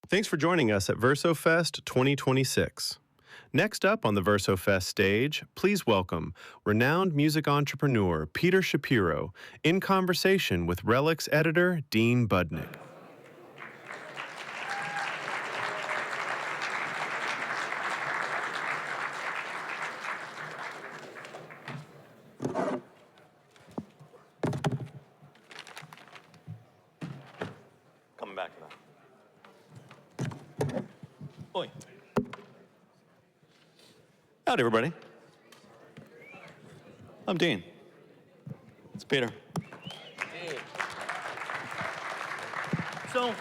Thanks for joining us at VersoFest 2026. Next up on the VersoFest stage, please welcome renowned music entrepreneur Peter Shapiro in conversation with Relic's editor Dean Budnick. Coming back to that. Oi. Howdy, everybody. I'm Dean. It's Peter. Hey. So,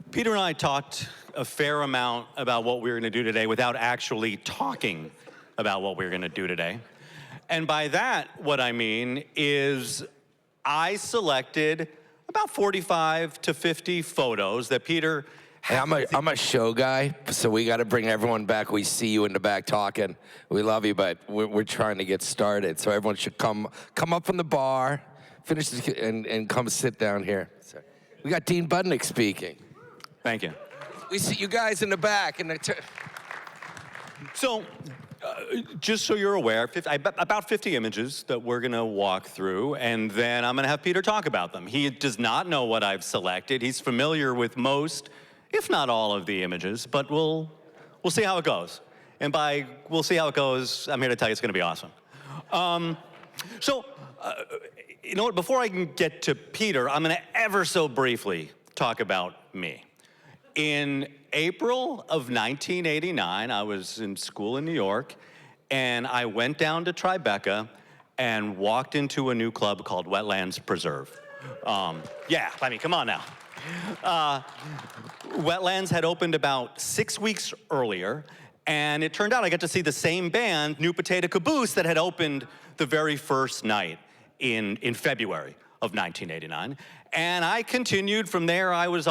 Peter and I talked a fair amount about what we were going to do today without actually talking about what we were going to do today. And by that, what I mean is I selected about 45 to 50 photos that Peter Hey, I'm a show guy, so we got to bring everyone back. We see you in the back talking. We love you, but we're trying to get started. So everyone should come up from the bar, finish this, and come sit down here. So we got Dean Budnick speaking. Thank you. We see you guys in the back. So, just so you're aware, about 50 images that we're going to walk through, and then I'm going to have Peter talk about them. He does not know what I've selected. He's familiar with most, if not all, of the images, but we'll see how it goes. And by we'll see how it goes, I'm here to tell you it's going to be awesome. You know what? Before I can get to Peter, I'm going to ever so briefly talk about me. In April of 1989, I was in school in New York, and I went down to Tribeca and walked into a new club called Wetlands Preserve. Yeah, I mean, come on now. Wetlands had opened about 6 weeks earlier, and it turned out I got to see the same band, New Potato Caboose, that had opened the very first night in February of 1989. And I continued from there. I was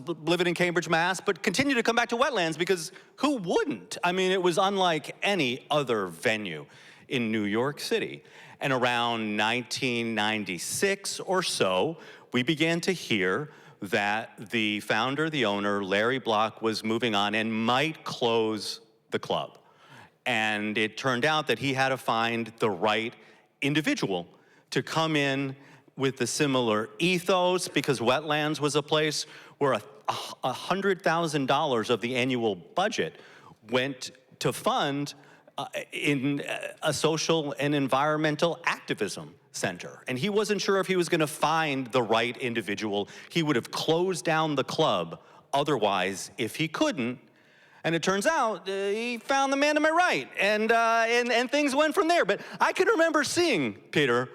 living in Cambridge, Mass, but continued to come back to Wetlands because who wouldn't? I mean, it was unlike any other venue in New York City. And around 1996 or so, we began to hear that the founder, the owner, Larry Block, was moving on and might close the club. And it turned out that he had to find the right individual to come in with the similar ethos, because Wetlands was a place where $100,000 of the annual budget went to fund in a social and environmental activism center. And he wasn't sure if he was going to find the right individual. He would have closed down the club otherwise if he couldn't. And it turns out he found the man to my right, and things went from there. But I can remember seeing Peter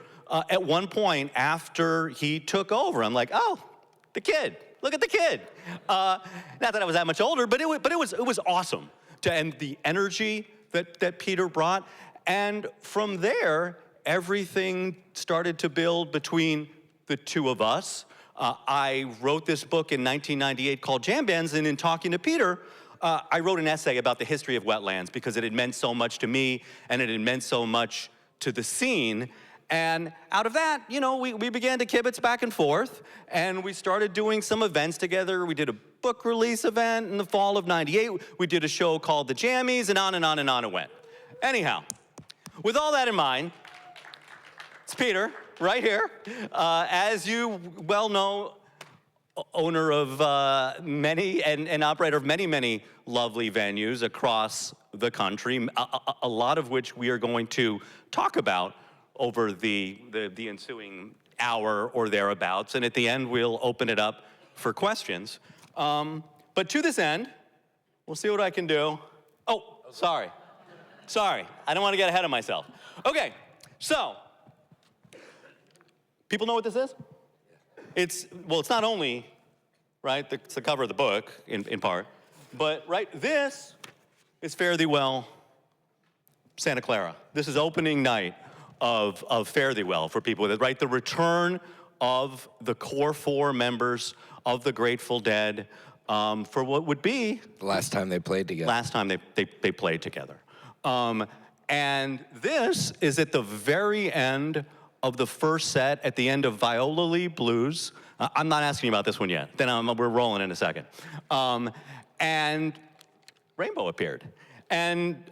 at one point after he took over. I'm like, oh, the kid. Look at the kid. Not that I was that much older, but it was awesome. And the energy that Peter brought. And from there, everything started to build between the two of us. I wrote this book in 1998 called Jam Bands, and in talking to Peter, I wrote an essay about the history of Wetlands because it had meant so much to me, and it had meant so much to the scene. And out of that, you know, we began to kibitz back and forth, and we started doing some events together. We did a book release event in the fall of '98. We did a show called The Jammies, and on and on and on it went. Anyhow, with all that in mind, it's Peter, right here. As you well know, owner of many and operator of many lovely venues across the country, a lot of which we are going to talk about over the ensuing hour or thereabouts. And at the end, we'll open it up for questions. But to this end, we'll see what I can do. Oh, sorry. I don't want to get ahead of myself. Okay, so people know what this is? It's not only, right, it's the cover of the book in part, but right, this is Fare Thee Well, Santa Clara. This is opening night of Fare Thee Well for people with it, right? The return of the core four members of the Grateful Dead for what would be The last time they played together. Last time they played together. And this is at the very end of the first set at the end of Viola Lee Blues. I'm not asking you about this one yet. Then we're rolling in a second. And Rainbow appeared. And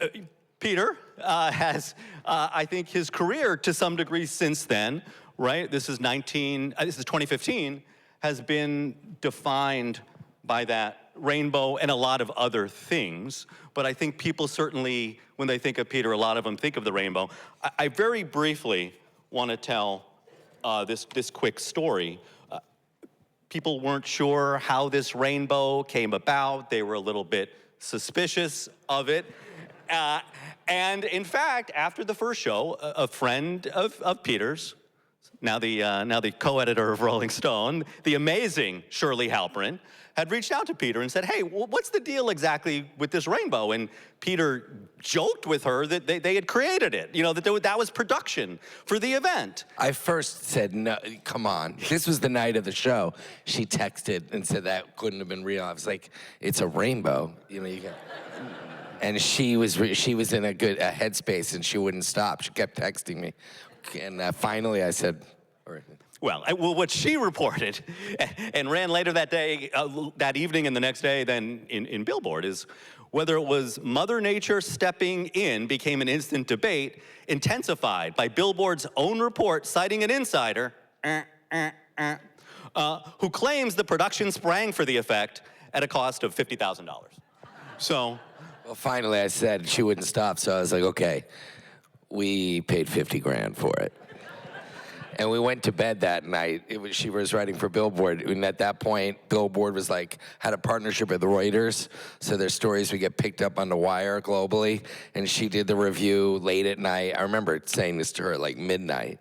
Peter has, I think, his career to some degree since then, right? This is 2015, has been defined by that Rainbow and a lot of other things. But I think people certainly, when they think of Peter, a lot of them think of the Rainbow. I very briefly want to tell this quick story. People weren't sure how this Rainbow came about. They were a little bit suspicious of it. And in fact, after the first show, a friend of Peter's, now the co-editor of Rolling Stone, the amazing Shirley Halperin, had reached out to Peter and said, hey, what's the deal exactly with this Rainbow? And Peter joked with her that they had created it, that was production for the event. I first said, no, come on. This was the night of the show. She texted and said that couldn't have been real. I was like, it's a rainbow. You got... And she was in a good headspace, and she wouldn't stop. She kept texting me. And finally I said... Well, what she reported and ran later that day, that evening and the next day then in Billboard is whether it was Mother Nature stepping in became an instant debate, intensified by Billboard's own report citing an insider who claims the production sprang for the effect at a cost of $50,000. So... Well, finally I said she wouldn't stop, so I was like, okay, we paid $50,000 for it. And we went to bed that night. She was writing for Billboard, and at that point, Billboard was had a partnership with Reuters, so their stories would get picked up on the wire globally. And she did the review late at night. I remember saying this to her at midnight,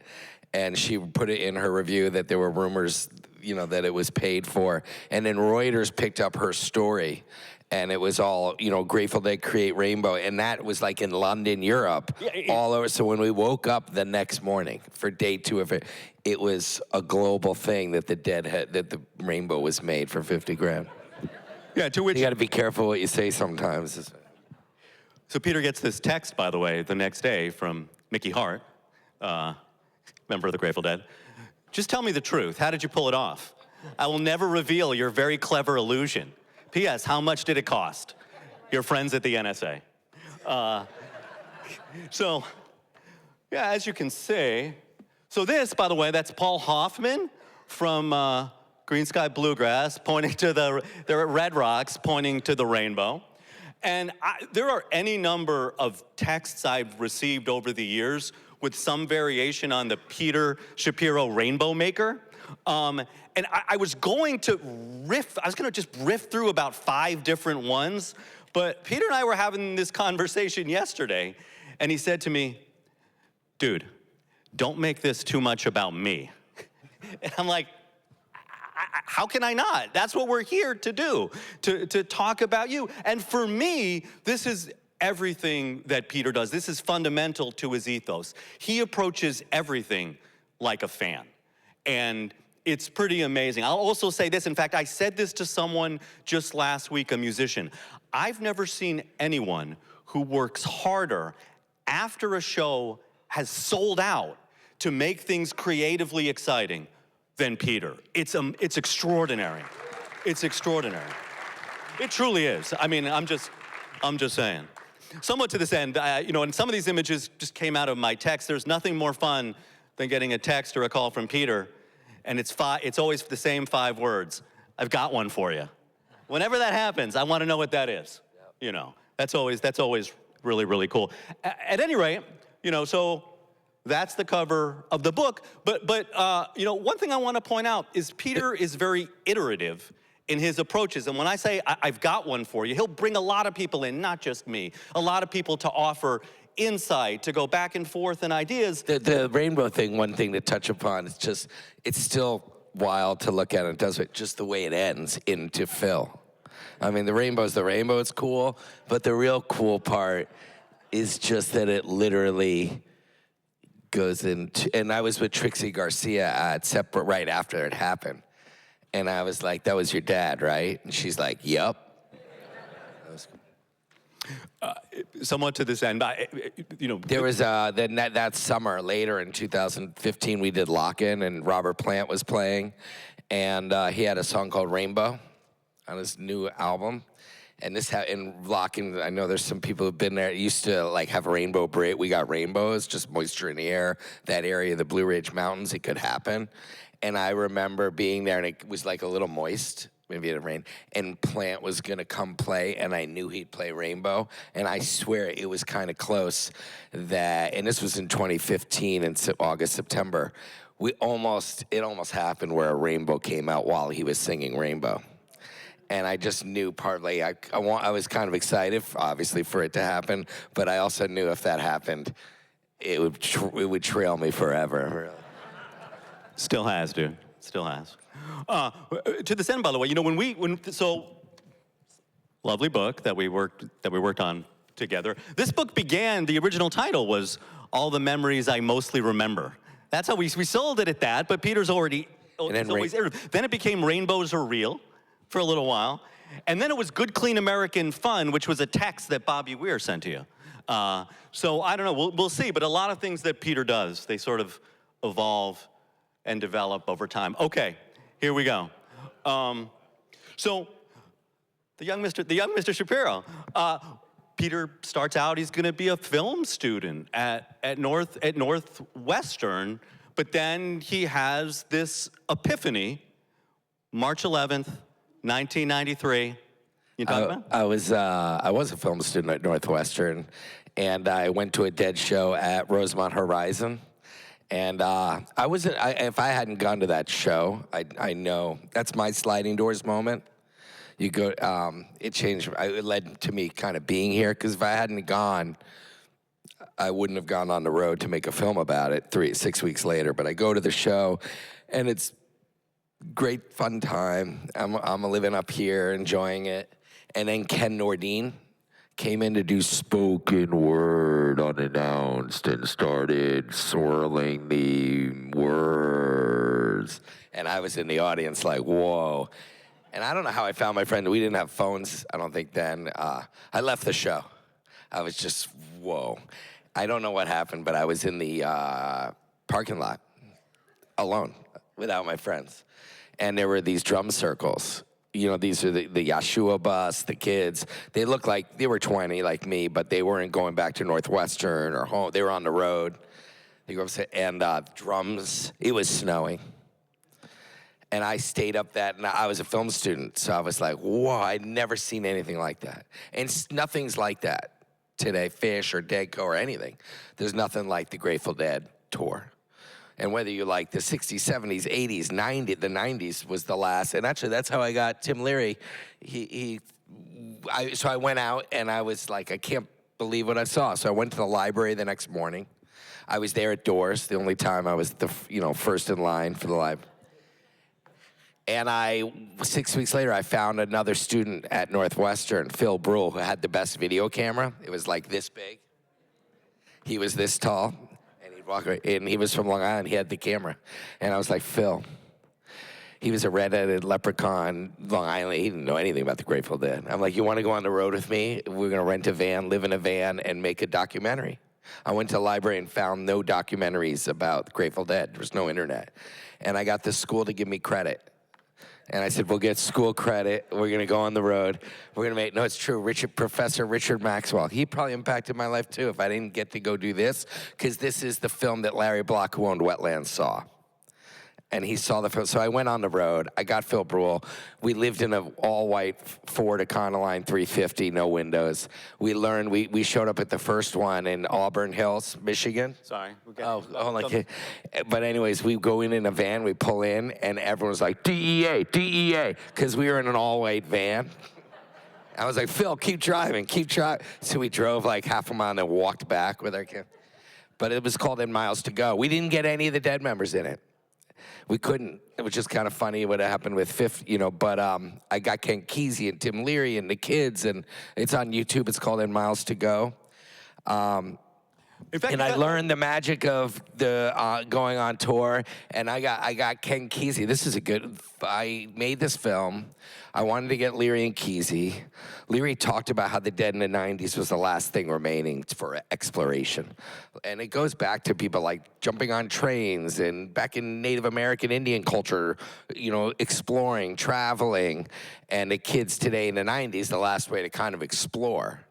and she put it in her review that there were rumors, that it was paid for. And then Reuters picked up her story. And it was all, Grateful Dead create Rainbow. And that was in London, Europe, all over. So when we woke up the next morning for day 2 of it, it was a global thing that that the Rainbow was made for $50,000. Yeah, to which... You got to be careful what you say sometimes. So Peter gets this text, by the way, the next day from Mickey Hart, member of the Grateful Dead. Just tell me the truth. How did you pull it off? I will never reveal your very clever illusion. P.S. How much did it cost? Your friends at the NSA. So, yeah, as you can see, so this, by the way, that's Paul Hoffman from Green Sky Bluegrass, pointing to the Red Rocks, pointing to the rainbow. And there are any number of texts I've received over the years with some variation on the Peter Shapiro Rainbow Maker. And I was going to just riff through about 5 different ones, but Peter and I were having this conversation yesterday, and he said to me, dude, don't make this too much about me. And I'm like, how can I not? That's what we're here to do, to talk about you. And for me, this is everything that Peter does. This is fundamental to his ethos. He approaches everything like a fan. And it's pretty amazing. I'll also say this. In fact, I said this to someone just last week, a musician. I've never seen anyone who works harder after a show has sold out to make things creatively exciting than Peter. It's extraordinary. It's extraordinary. It truly is. I mean, I'm just saying. Somewhat to this end, and some of these images just came out of my text. There's nothing more fun than getting a text or a call from Peter, and it's always the same 5 words. I've got one for you. Whenever that happens, I want to know what that is. Yep. That's always really, really cool. At any rate, so that's the cover of the book. But one thing I want to point out is Peter is very iterative in his approaches. And when I say, I've got one for you, he'll bring a lot of people in, not just me, a lot of people to offer insight, to go back and forth in ideas. The rainbow thing, one thing to touch upon, it's still wild to look at it, does it? Just the way it ends into Phil. I mean, the rainbow's the rainbow, it's cool, but the real cool part is just that it literally goes into, and I was with Trixie Garcia at Separate right after it happened. And I was like, that was your dad, right? And she's like, yep. That was cool. somewhat to this end, There was then that summer later in 2015 we did Lock-In and Robert Plant was playing, and he had a song called Rainbow on his new album. And this in Lock-In, I know there's some people who've been there. It used to like have a rainbow break. We got rainbows, just moisture in the air. That area, the Blue Ridge Mountains, it could happen. And I remember being there, and it was like a little moist. Maybe it had rained. And Plant was gonna come play, and I knew he'd play Rainbow. And I swear it was kind of close that, and this was in 2015 in August, September. It almost happened where a rainbow came out while he was singing Rainbow. And I just knew partly, I was kind of excited, obviously, for it to happen, but I also knew if that happened, it would trail me forever. Really. Still has, dude. Still has. To this end, by the way, so lovely book that we worked on together. This book began. The original title was "All the Memories I Mostly Remember." That's how we sold it at that. But Peter's always aired. Then it became "Rainbows Are Real" for a little while, and then it was "Good Clean American Fun," which was a text that Bobby Weir sent to you. So I don't know. We'll see. But a lot of things that Peter does, they sort of evolve and develop over time. Okay, here we go. So the young Mr. Shapiro. Peter starts out, he's gonna be a film student at Northwestern, but then he has this epiphany, March 11th, 1993. You talking about? I was a film student at Northwestern, and I went to a Dead show at Rosemont Horizon. And if I hadn't gone to that show, I know that's my sliding doors moment. You go, it changed. It led to me kind of being here, because if I hadn't gone, I wouldn't have gone on the road to make a film about it 6 weeks later. But I go to the show, and it's great fun time. I'm living up here, enjoying it. And then Ken Nordine came in to do spoken word unannounced and started swirling the words. And I was in the audience like, whoa. And I don't know how I found my friend. We didn't have phones, I don't think then. I left the show. I was just, whoa. I don't know what happened, but I was in the parking lot alone without my friends. And there were these drum circles. These are the Yeshua bus, the kids. They looked like they were 20 like me, but they weren't going back to Northwestern or home. They were on the road. They go upstairs, and drums. It was snowing. And I stayed up and I was a film student, so I was like, whoa, I'd never seen anything like that. And nothing's like that today, Fish or Deadco or anything. There's nothing like the Grateful Dead tour. And whether you like the 60s, 70s, 80s, 90s, the 90s was the last. And actually, that's how I got Tim Leary. So I went out, and I was like, I can't believe what I saw. So I went to the library the next morning. I was there at doors, the only time I was first in line for the library. And 6 weeks later, I found another student at Northwestern, Phil Brule, who had the best video camera. It was like this big. He was this tall. And he was from Long Island. He had the camera. And I was like, Phil. He was a redheaded leprechaun, Long Island. He didn't know anything about the Grateful Dead. I'm like, you want to go on the road with me? We're going to rent a van, live in a van, and make a documentary. I went to the library and found no documentaries about the Grateful Dead. There was no internet. And I got the school to give me credit. And I said, we'll get school credit. We're going to go on the road. We're going to make, no, it's true, Professor Richard Maxwell. He probably impacted my life, too, if I didn't get to go do this, because this is the film that Larry Block, who owned Wetlands, saw. And he saw the film. So I went on the road. I got Phil Brule. We lived in an all-white Ford Econoline 350, no windows. We learned, we showed up at the first one in Auburn Hills, Michigan. Sorry. But anyways, we go in a van, we pull in, and everyone's like, DEA, DEA, because we were in an all-white van. I was like, Phil, keep driving. So we drove like half a mile and then walked back with our kid. But it was called In Miles to Go. We didn't get any of the Dead members in it. We couldn't. It was just kind of funny what happened with Fifth, but I got Ken Kesey and Tim Leary and the kids, and it's on YouTube. It's called In Miles to Go. In fact, And I learned the magic of the going on tour, and I got Ken Kesey. This is I made this film. I wanted to get Leary and Kesey. Leary talked about how the dead in the 90s was the last thing remaining for exploration. And it goes back to people like jumping on trains and back in Native American Indian culture, exploring, traveling. And the kids today in the 90s, the last way to kind of explore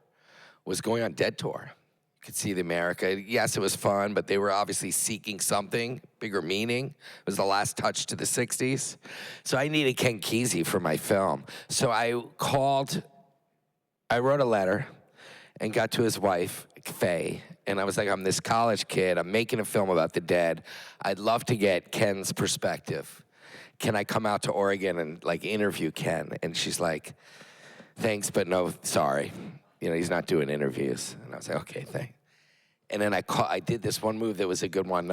was going on Dead Tour. Could see the America. Yes, it was fun, but they were obviously seeking something, bigger meaning. It was the last touch to the 60s. So I needed Ken Kesey for my film. So I wrote a letter and got to his wife, Faye, and I was like, I'm this college kid. I'm making a film about the dead. I'd love to get Ken's perspective. Can I come out to Oregon and interview Ken? And she's like, thanks, but no, sorry. He's not doing interviews. And I was like, okay, thanks. And then I did this one move that was a good one.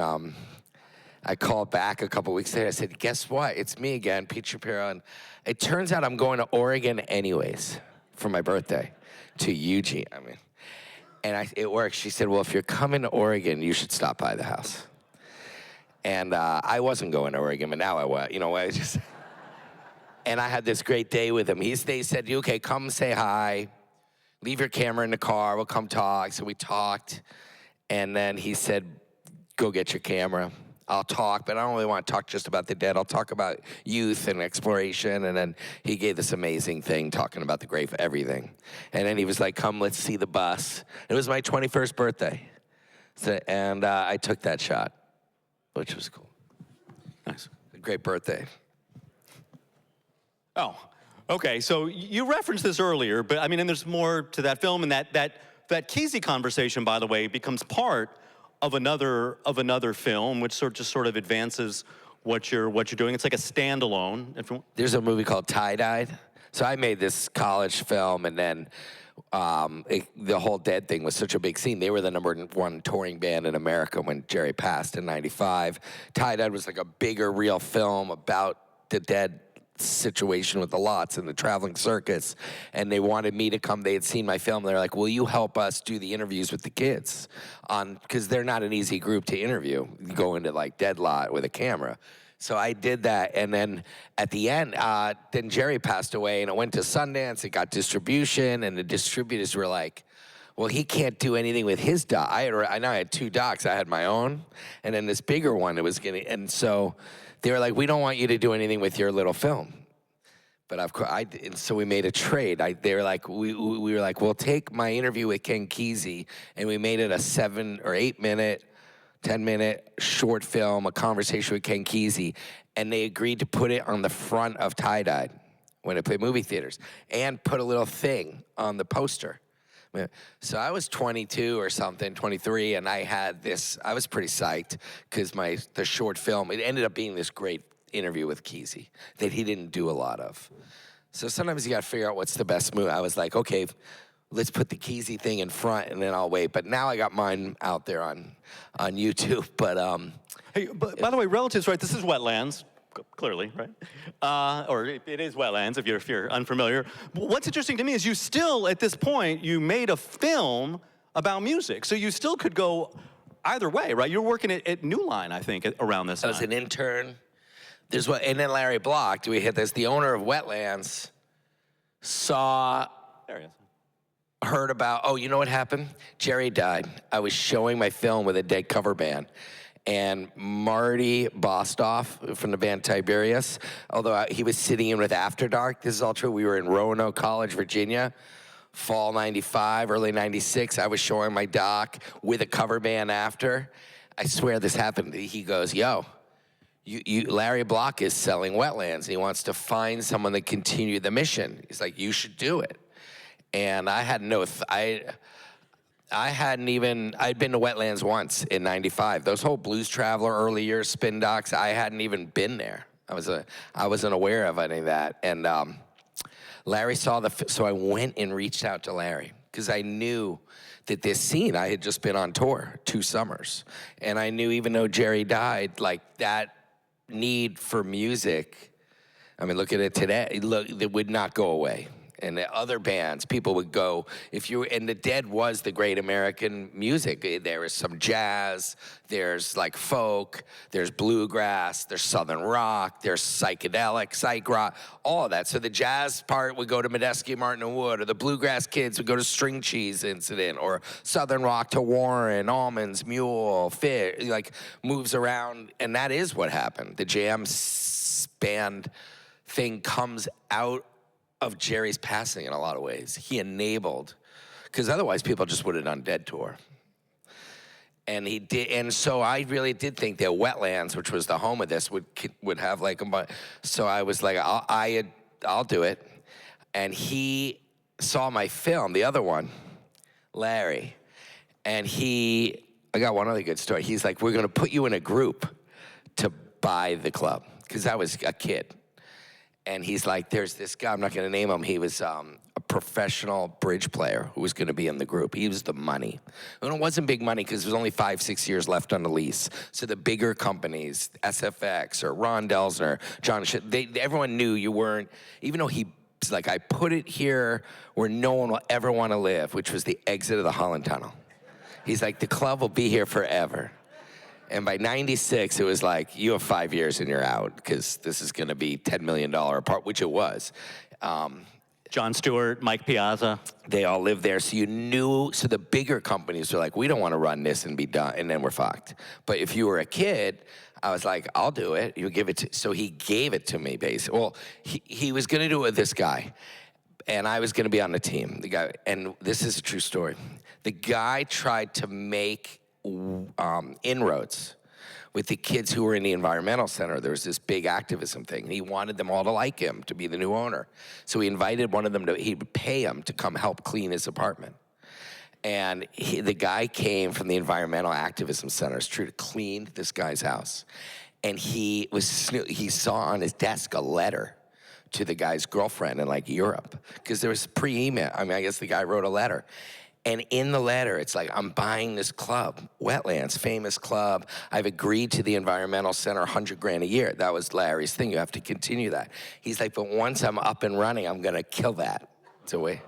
I called back a couple weeks later. I said, guess what? It's me again, Pete Shapiro. And it turns out I'm going to Oregon anyways for my birthday to Eugene. It worked. She said, well, if you're coming to Oregon, you should stop by the house. And I wasn't going to Oregon, but now I was. And I had this great day with him. They said, okay, come say hi. Leave your camera in the car. We'll come talk. So we talked. And then he said, go get your camera. I'll talk, but I don't really want to talk just about the dead. I'll talk about youth and exploration. And then he gave this amazing thing talking about the grave, everything. And then he was like, come, let's see the bus. It was my 21st birthday. And I took that shot, which was cool. Nice. A great birthday. Oh, okay. So you referenced this earlier, but and there's more to that film, and that Kesey conversation, by the way, becomes part of another film, which sort of advances what you're doing. It's like a standalone. There's a movie called Tie-Dyed. So I made this college film, and then the whole dead thing was such a big scene. They were the #1 touring band in America when Jerry passed in '95. Tie-Dyed was like a bigger, real film about the dead situation with the lots and the traveling circus, and they wanted me to come. They had seen my film. They're like, will you help us do the interviews with the kids? Because they're not an easy group to interview. You go into dead lot with a camera. So I did that, and then at the end, then Jerry passed away, and it went to Sundance. It got distribution, and the distributors were like, well, he can't do anything with his doc. I know I had 2 docs. I had my own, and then this bigger one. And so they were like, we don't want you to do anything with your little film. But of course, and so we made a trade. They were like, we were like, we'll take my interview with Ken Kesey, and we made it a 7 or 8 minute, 10-minute short film, a conversation with Ken Kesey, and they agreed to put it on the front of Tie-Dyed when it played movie theaters, and put a little thing on the poster. So I was 22 or something, 23, and I had this. I was pretty psyched because the short film, it ended up being this great interview with Kesey that he didn't do a lot of. So sometimes you got to figure out what's the best move. I was like, okay, let's put the Kesey thing in front, and then I'll wait. But now I got mine out there on YouTube. But hey, by the way, relatives, right? This is wetlands. Clearly, right? Or it is wetlands if you're unfamiliar. What's interesting to me is you still, at this point, you made a film about music. So you still could go either way, right? You're working at New Line, I think, around this time. I was an intern. And then Larry Block, we hit this, the owner of Wetlands, There he is. heard about, oh, you know what happened? Jerry died. I was showing my film with a dead cover band. And Marty Bostoff from the band Tiberius, although he was sitting in with After Dark, this is all true. We were in Roanoke College, Virginia, fall 95, early 96. I was showing my doc with a cover band after. I swear this happened. He goes, yo, Larry Block is selling Wetlands. He wants to find someone to continue the mission. He's like, you should do it. And I had I'd been to Wetlands once in 95. Those whole Blues Traveler early years spin docs, I hadn't even been there. I wasn't aware of any of that. And Larry saw so I went and reached out to Larry because I knew that this scene, I had just been on tour 2 summers. And I knew even though Jerry died, that need for music, look at it today, it would not go away. And the other bands, people would go, and the Dead was the great American music. There was some jazz, there's like folk, there's bluegrass, there's southern rock, there's psychedelic, psych rock, all of that. So the jazz part would go to Medeski, Martin and Wood, or the bluegrass kids would go to String Cheese Incident, or southern rock to Warren, Almonds, Mule, Fish, like moves around, and that is what happened. The jam band thing comes out of Jerry's passing in a lot of ways. He enabled, because otherwise people just would have done Dead Tour. And he did, and so I really did think that Wetlands, which was the home of this, would have like a. So I was like, I'll do it. And he saw my film, the other one, Larry, and I got one other good story. He's like, we're gonna put you in a group to buy the club, because I was a kid. And he's like, there's this guy, I'm not gonna name him, he was a professional bridge player who was gonna be in the group. He was the money. And it wasn't big money because there was only 5-6 years left on the lease. So the bigger companies, SFX or Ron Delsner, John, everyone knew you weren't, even though he's like, I put it here where no one will ever wanna live, which was the exit of the Holland Tunnel. He's like, the club will be here forever. And by 96, it was like, you have 5 years and you're out, because this is gonna be $10 million apart, which it was. Jon Stewart, Mike Piazza. They all lived there, so you knew, so the bigger companies were like, we don't wanna run this and be done, and then we're fucked. But if you were a kid, I was like, I'll do it, you give it to, so he gave it to me, basically. Well, he was gonna do it with this guy, and I was gonna be on the team. The guy, and this is a true story. The guy tried to make inroads with the kids who were in the environmental center. There was this big activism thing, and he wanted them all to like him, to be the new owner. So he invited one of them he would pay him to come help clean his apartment. And the guy came from the environmental activism center, it's true, to clean this guy's house. And he saw on his desk a letter to the guy's girlfriend in like Europe, because there was pre-email. I mean, I guess the guy wrote a letter. And in the letter, it's like, I'm buying this club, Wetlands, famous club. I've agreed to the environmental center, $100,000 a year. That was Larry's thing, you have to continue that. He's like, but once I'm up and running, I'm gonna kill that. So it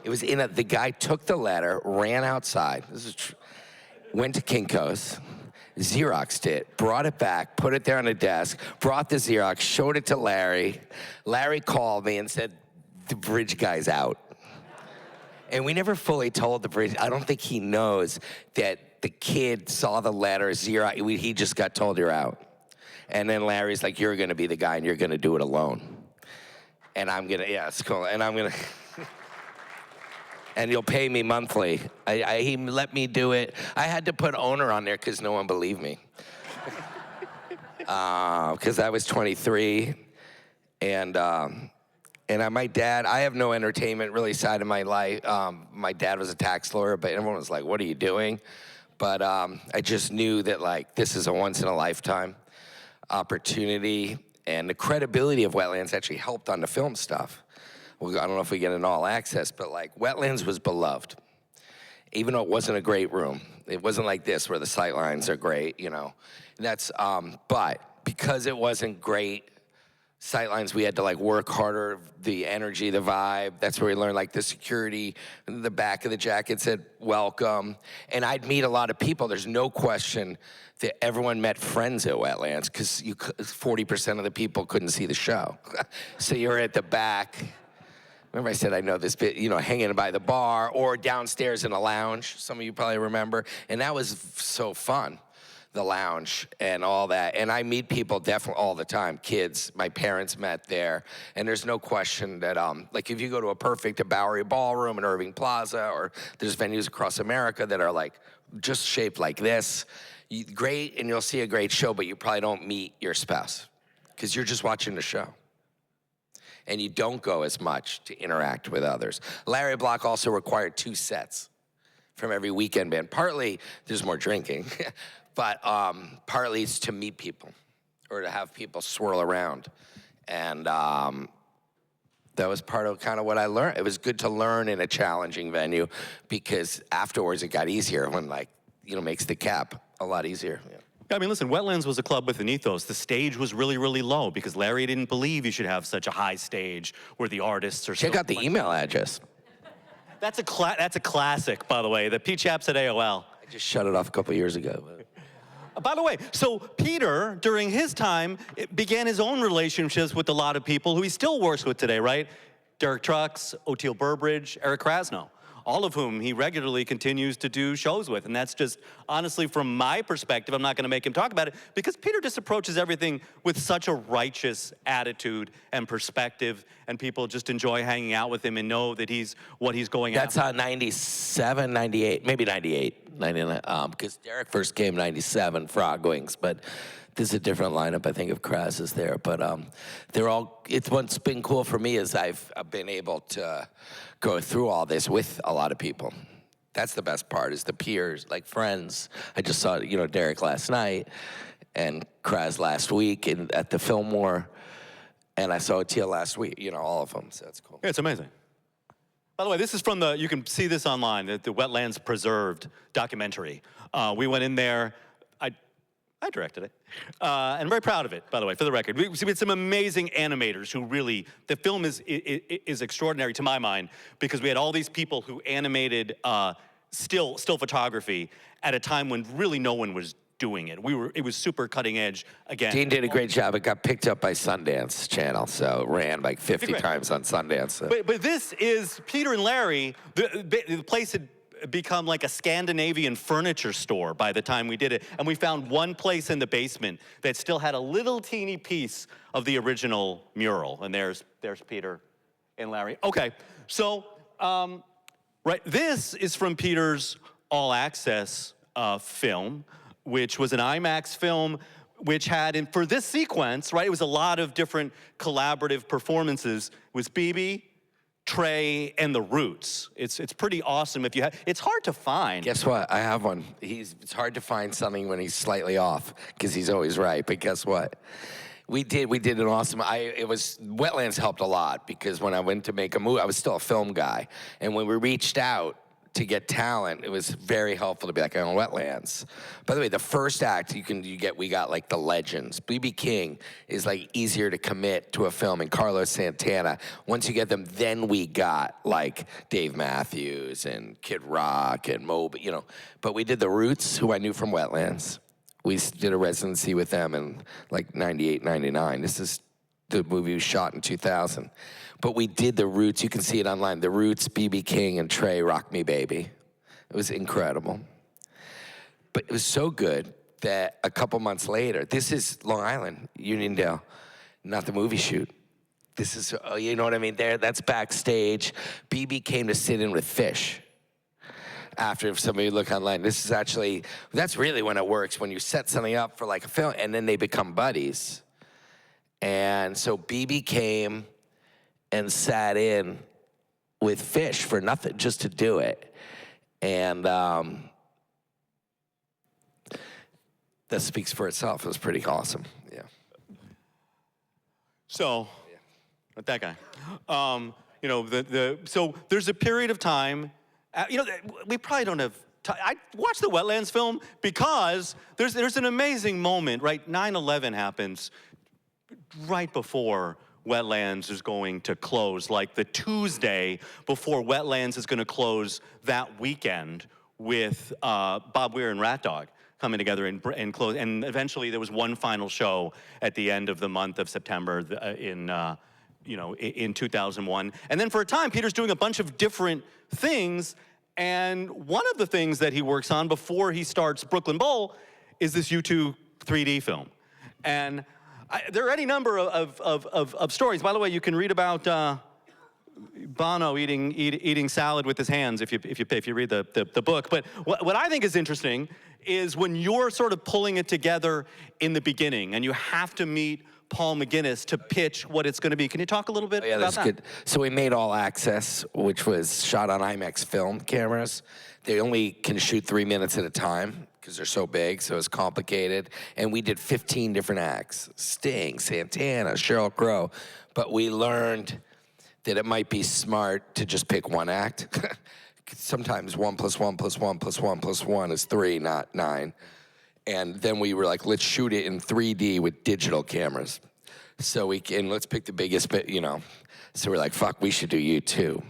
was the guy took the letter, ran outside, went to Kinko's, Xeroxed it, brought it back, put it there on the desk, brought the Xerox, showed it to Larry. Larry called me and said, the bridge guy's out. And we never fully told the bridge. I don't think he knows that the kid saw the letter, Xerox, he just got told you're out. And then Larry's like, you're gonna be the guy and you're gonna do it alone. And I'm gonna, yeah, it's cool. And I'm gonna, and you'll pay me monthly. He let me do it. I had to put owner on there because no one believed me. Because I was 23, and my dad, I have no entertainment really side of my life. My dad was a tax lawyer, but everyone was like, what are you doing? But I just knew that like, this is a once in a lifetime opportunity, and the credibility of Wetlands actually helped on the film stuff. Well, I don't know if we get an all access, but like Wetlands was beloved. Even though it wasn't a great room. It wasn't like this where the sight lines are great, you know. That's, but because it wasn't great sightlines, we had to like work harder, the energy, the vibe. That's where we learned like the security, the back of the jacket said, welcome. And I'd meet a lot of people. There's no question that everyone met friends at Wetlands, because 40% of the people couldn't see the show. So you're at the back. Remember I said I know this bit, you know, hanging by the bar or downstairs in a lounge. Some of you probably remember. And that was so fun. The lounge and all that. And I meet people definitely all the time, kids. My parents met there. And there's no question that, like if you go to a Bowery Ballroom in Irving Plaza, or there's venues across America that are like, just shaped like this, great, and you'll see a great show, but you probably don't meet your spouse because you're just watching the show. And you don't go as much to interact with others. Larry Block also required 2 sets from every weekend band. Partly, there's more drinking. But partly it's to meet people or to have people swirl around. And that was part of kind of what I learned. It was good to learn in a challenging venue, because afterwards it got easier when, like, you know, makes the cap a lot easier. Yeah. I mean, listen, Wetlands was a club with an ethos. The stage was really, really low because Larry didn't believe you should have such a high stage where the artists are Check out the email address. That's a classic, by the way, the pchaps at AOL. I just shut it off a couple years ago. By the way, so Peter, during his time, began his own relationships with a lot of people who he still works with today, right? Derek Trucks, Oteil Burbridge, Eric Krasno, all of whom he regularly continues to do shows with. And that's just, honestly, from my perspective, I'm not going to make him talk about it, because Peter just approaches everything with such a righteous attitude and perspective, and people just enjoy hanging out with him and know that he's what he's going That's after. 97, 98, maybe 98, 99, because Derek first came 97, Frog Wings, but there's a different lineup, I think, of Kraz is there. But they're all, it's what's been cool for me is I've been able to go through all this with a lot of people. That's the best part, is the peers, like friends. I just saw, Derek last night and Kraz last week at the Fillmore, and I saw Oteil last week, all of them, so it's cool. Yeah, it's amazing. By the way, this is from you can see this online, the Wetlands Preserved documentary. We went in there, I directed it, and I'm very proud of it, by the way, for the record. We had some amazing animators who really, the film is extraordinary to my mind, because we had all these people who animated still photography at a time when really no one was doing it. It was super cutting edge again. Dean did a great job. It got picked up by Sundance Channel, so it ran like 50 times on Sundance. So. But this is Peter and Larry. The place had become like a Scandinavian furniture store by the time we did it. And we found one place in the basement that still had a little teeny piece of the original mural. And there's Peter and Larry. Okay, so, right, this is from Peter's All Access film, which was an IMAX film, which had, for this sequence, right, it was a lot of different collaborative performances. It was BB, Trey, and the Roots. It's pretty awesome. If you have, it's hard to find. Guess what? I have one. It's hard to find something when he's slightly off, because he's always right. But guess what? We did an awesome. Wetlands helped a lot, because when I went to make a movie, I was still a film guy, and when we reached out to get talent, it was very helpful to be like, on Wetlands. By the way, the first act we got like the legends. B.B. King is like easier to commit to a film, and Carlos Santana. Once you get them, then we got like Dave Matthews and Kid Rock and Moby, But we did the Roots, who I knew from Wetlands. We did a residency with them in like 98, 99. This is the movie was shot in 2000. But we did the Roots. You can see it online. The Roots, B.B. King, and Trey, Rock Me Baby. It was incredible. But it was so good that a couple months later, this is Long Island, Uniondale, not the movie shoot. This is, you know what I mean? That's backstage. B.B. came to sit in with Fish. After, if somebody look online, that's really when it works, when you set something up for like a film, and then they become buddies. And so B.B. came and sat in with Fish for nothing, just to do it. And that speaks for itself. It was pretty awesome, yeah. So, not that guy. So there's a period of time, we probably don't have time. I watched the Wetlands film because there's an amazing moment, right? 9/11 happens right before Wetlands is going to close, like the Tuesday before Wetlands is going to close that weekend, with Bob Weir and Rat Dog coming together and close. And eventually there was one final show at the end of the month of September in 2001. And then for a time, Peter's doing a bunch of different things. And one of the things that he works on before he starts Brooklyn Bowl is this U2 3D film. And there are any number of stories. By the way, you can read about Bono eating salad with his hands if you read the book. But what I think is interesting is when you're sort of pulling it together in the beginning, and you have to meet Paul McGuinness to pitch what it's going to be. Can you talk a little bit about that's that? Good. So we made All Access, which was shot on IMAX film cameras. They only can shoot 3 minutes at a time, because they're so big, so it's complicated. And we did 15 different acts. Sting, Santana, Sheryl Crow. But we learned that it might be smart to just pick one act. Sometimes 1 + 1 + 1 + 1 + 1 is 3, not 9. And then we were like, let's shoot it in 3D with digital cameras. So let's pick the biggest bit, you know. So we're like, fuck, we should do U2.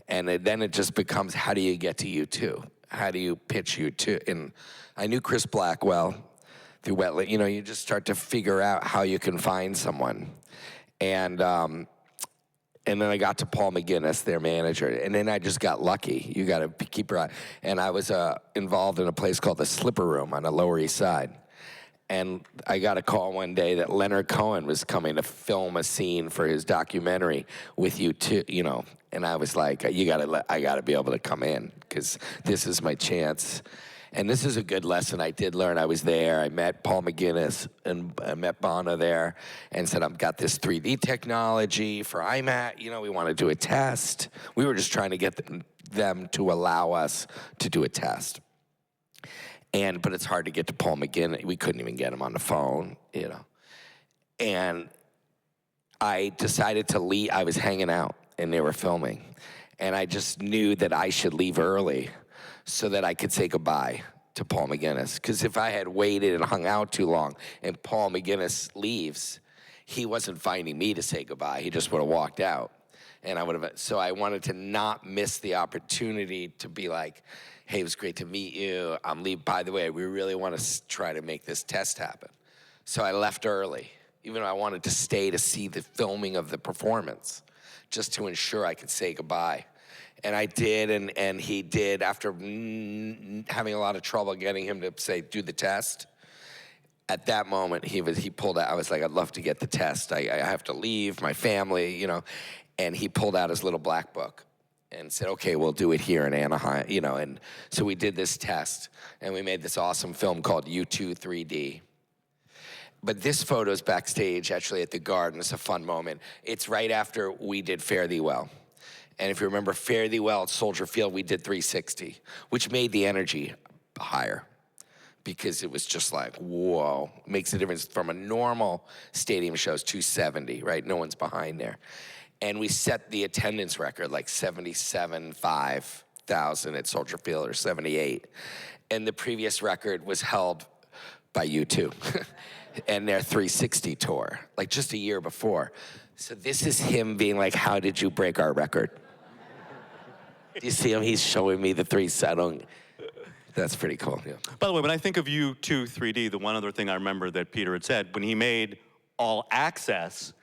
And then it just becomes, how do you get to U2? How do you pitch U2? And I knew Chris Blackwell through Wetland. You know, you just start to figure out how you can find someone. And then I got to Paul McGinnis, their manager, and then I just got lucky. You got to keep your eye. And I was involved in a place called the Slipper Room on the Lower East Side. And I got a call one day that Leonard Cohen was coming to film a scene for his documentary with U2, you know. And I was like, I gotta be able to come in, because this is my chance. And this is a good lesson I did learn. I was there, I met Paul McGinnis, and I met Bono there, and said, I've got this 3D technology for IMAX, you know, we want to do a test. We were just trying to get them to allow us to do a test. But it's hard to get to Paul McGinnis. We couldn't even get him on the phone, you know. And I decided to leave. I was hanging out, and they were filming. And I just knew that I should leave early so that I could say goodbye to Paul McGinnis. Because if I had waited and hung out too long and Paul McGinnis leaves, he wasn't finding me to say goodbye. He just would have walked out. And so I wanted to not miss the opportunity to be like, hey, it was great to meet you. I'm leaving. By the way, we really want to try to make this test happen. So I left early, even though I wanted to stay to see the filming of the performance, just to ensure I could say goodbye. And I did, and he did, after having a lot of trouble getting him to say, do the test. At that moment, he pulled out. I was like, I'd love to get the test. I have to leave, my family, you know. And he pulled out his little black book and said, okay, we'll do it here in Anaheim, you know. And so we did this test, and we made this awesome film called U2 3D. But this photo's backstage, actually, at the Garden. It's a fun moment. It's right after we did Fare Thee Well. And if you remember Fare Thee Well at Soldier Field, we did 360, which made the energy higher, because it was just like, whoa. Makes a difference from a normal stadium show's 270, right? No one's behind there. And we set the attendance record, like 77,500 at Soldier Field, or 78. And the previous record was held by U2 and their 360 tour, like just a year before. So this is him being like, how did you break our record? Do you see him? He's showing me the 370. That's pretty cool, yeah. By the way, when I think of U2 3D, the one other thing I remember that Peter had said, when he made All Access,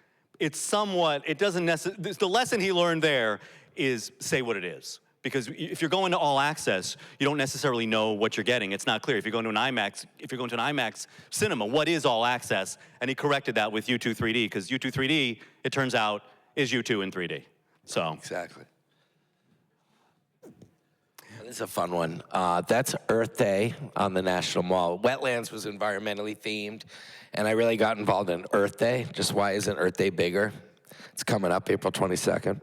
it's somewhat, it doesn't necessarily, the lesson he learned there is say what it is. Because if you're going to All Access, you don't necessarily know what you're getting. It's not clear. If you're going to an IMAX cinema, what is All Access? And he corrected that with U2 3D, because U2 3D, it turns out, is U2 in 3D. So. Exactly. This is a fun one. That's Earth Day on the National Mall. Wetlands was environmentally themed, and I really got involved in Earth Day. Just why isn't Earth Day bigger? It's coming up April 22nd.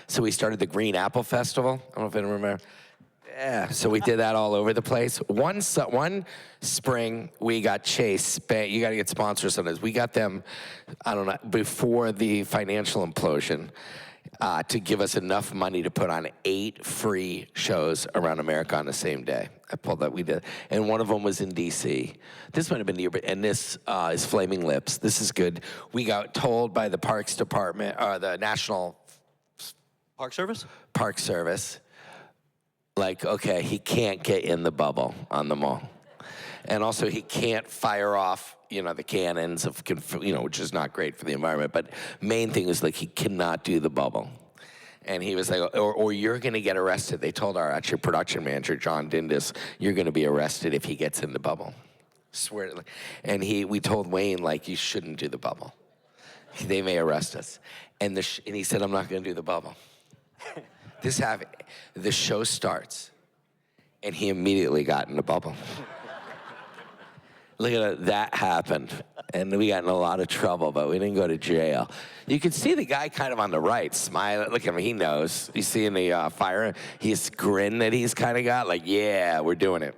So we started the Green Apple Festival. I don't know if anyone remember. Yeah, so we did that all over the place. One spring, we got Chase. You got to get sponsors on this. We got them, I don't know, before the financial implosion, to give us enough money to put on 8 free shows around America on the same day. I pulled that, we did. And one of them was in D.C. This might have been the year, and this is Flaming Lips. This is good. We got told by the Parks Department, the National Park Service? Park Service, like, okay, he can't get in the bubble on the mall. And also, he can't fire off, you know, the cannons of, you know, which is not great for the environment. But main thing is, like, he cannot do the bubble. And he was like, or you're going to get arrested. They told our actually production manager, John Dindis, you're going to be arrested if he gets in the bubble. Swear to, and we told Wayne, like, you shouldn't do the bubble. They may arrest us. And he said, I'm not going to do the bubble. The show starts, and he immediately got in the bubble. Look at that happened, and we got in a lot of trouble, but we didn't go to jail. You can see the guy kind of on the right smiling. Look at him, he knows. You see in the fire, his grin that he's kind of got, like, yeah, we're doing it.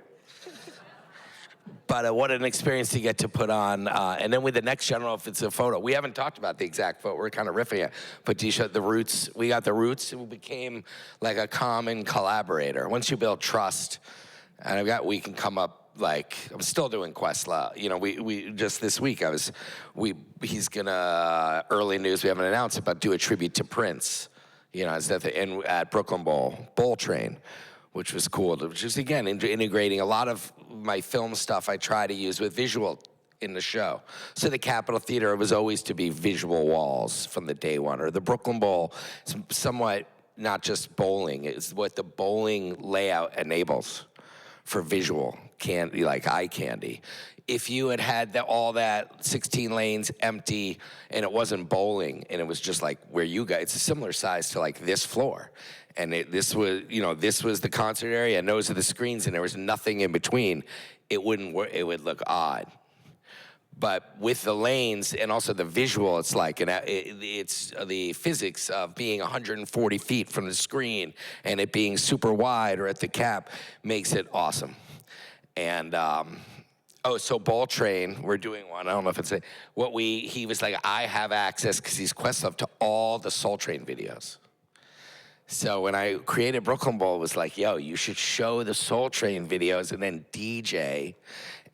But what an experience to get to put on. And then with the next general, if it's a photo, we haven't talked about the exact photo. We're kind of riffing it. But do you show the Roots? We got the Roots, who became like a common collaborator. Once you build trust, and we can come up like, I'm still doing Questlove. You know, we just this week he's gonna, early news, we haven't announced it, but do a tribute to Prince. You know, at Brooklyn Bowl Train, which was cool. Which is, again, integrating a lot of my film stuff I try to use with visual in the show. So the Capitol Theater was always to be visual walls from the day one, or the Brooklyn Bowl, somewhat not just bowling, it's what the bowling layout enables for visual candy, like eye candy. If you had all that 16 lanes empty and it wasn't bowling and it was just like where you guys, it's a similar size to like this floor. And this was the concert area and those are the screens and there was nothing in between. It wouldn't work, it would look odd. But with the lanes and also the visual, it's like, it's the physics of being 140 feet from the screen and it being super wide or at the cap makes it awesome. And, so Bowl Train, we're doing one. I don't know if it's he was like, I have access, because he's Questlove, to all the Soul Train videos. So when I created Brooklyn Bowl, it was like, yo, you should show the Soul Train videos and then DJ.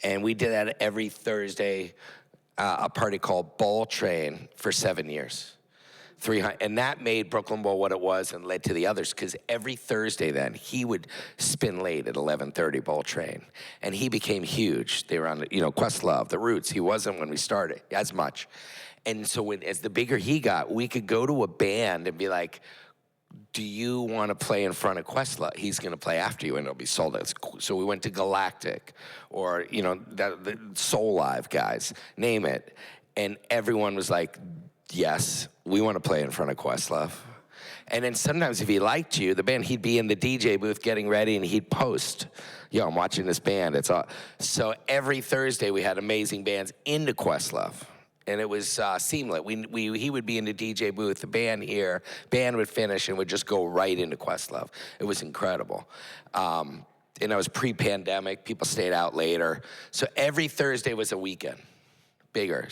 And we did that every Thursday, a party called Bowl Train for 7 years. 300, and that made Brooklyn Bowl what it was and led to the others, because every Thursday then, he would spin late at 11:30 Bowl Train. And he became huge. They were on, Questlove, The Roots. He wasn't when we started as much. And so as the bigger he got, we could go to a band and be like, do you want to play in front of Questlove? He's going to play after you, and it'll be sold out. So we went to Galactic, or, the Soul Live guys, name it. And everyone was like, yes, we want to play in front of Questlove. And then sometimes if he liked you, the band, he'd be in the DJ booth getting ready and he'd post, yo, I'm watching this band. It's all. So every Thursday we had amazing bands into Questlove. And it was seamless. He would be in the DJ booth, the band here, band would finish and would just go right into Questlove. It was incredible. And that was pre-pandemic, people stayed out later. So every Thursday was a weekend, bigger.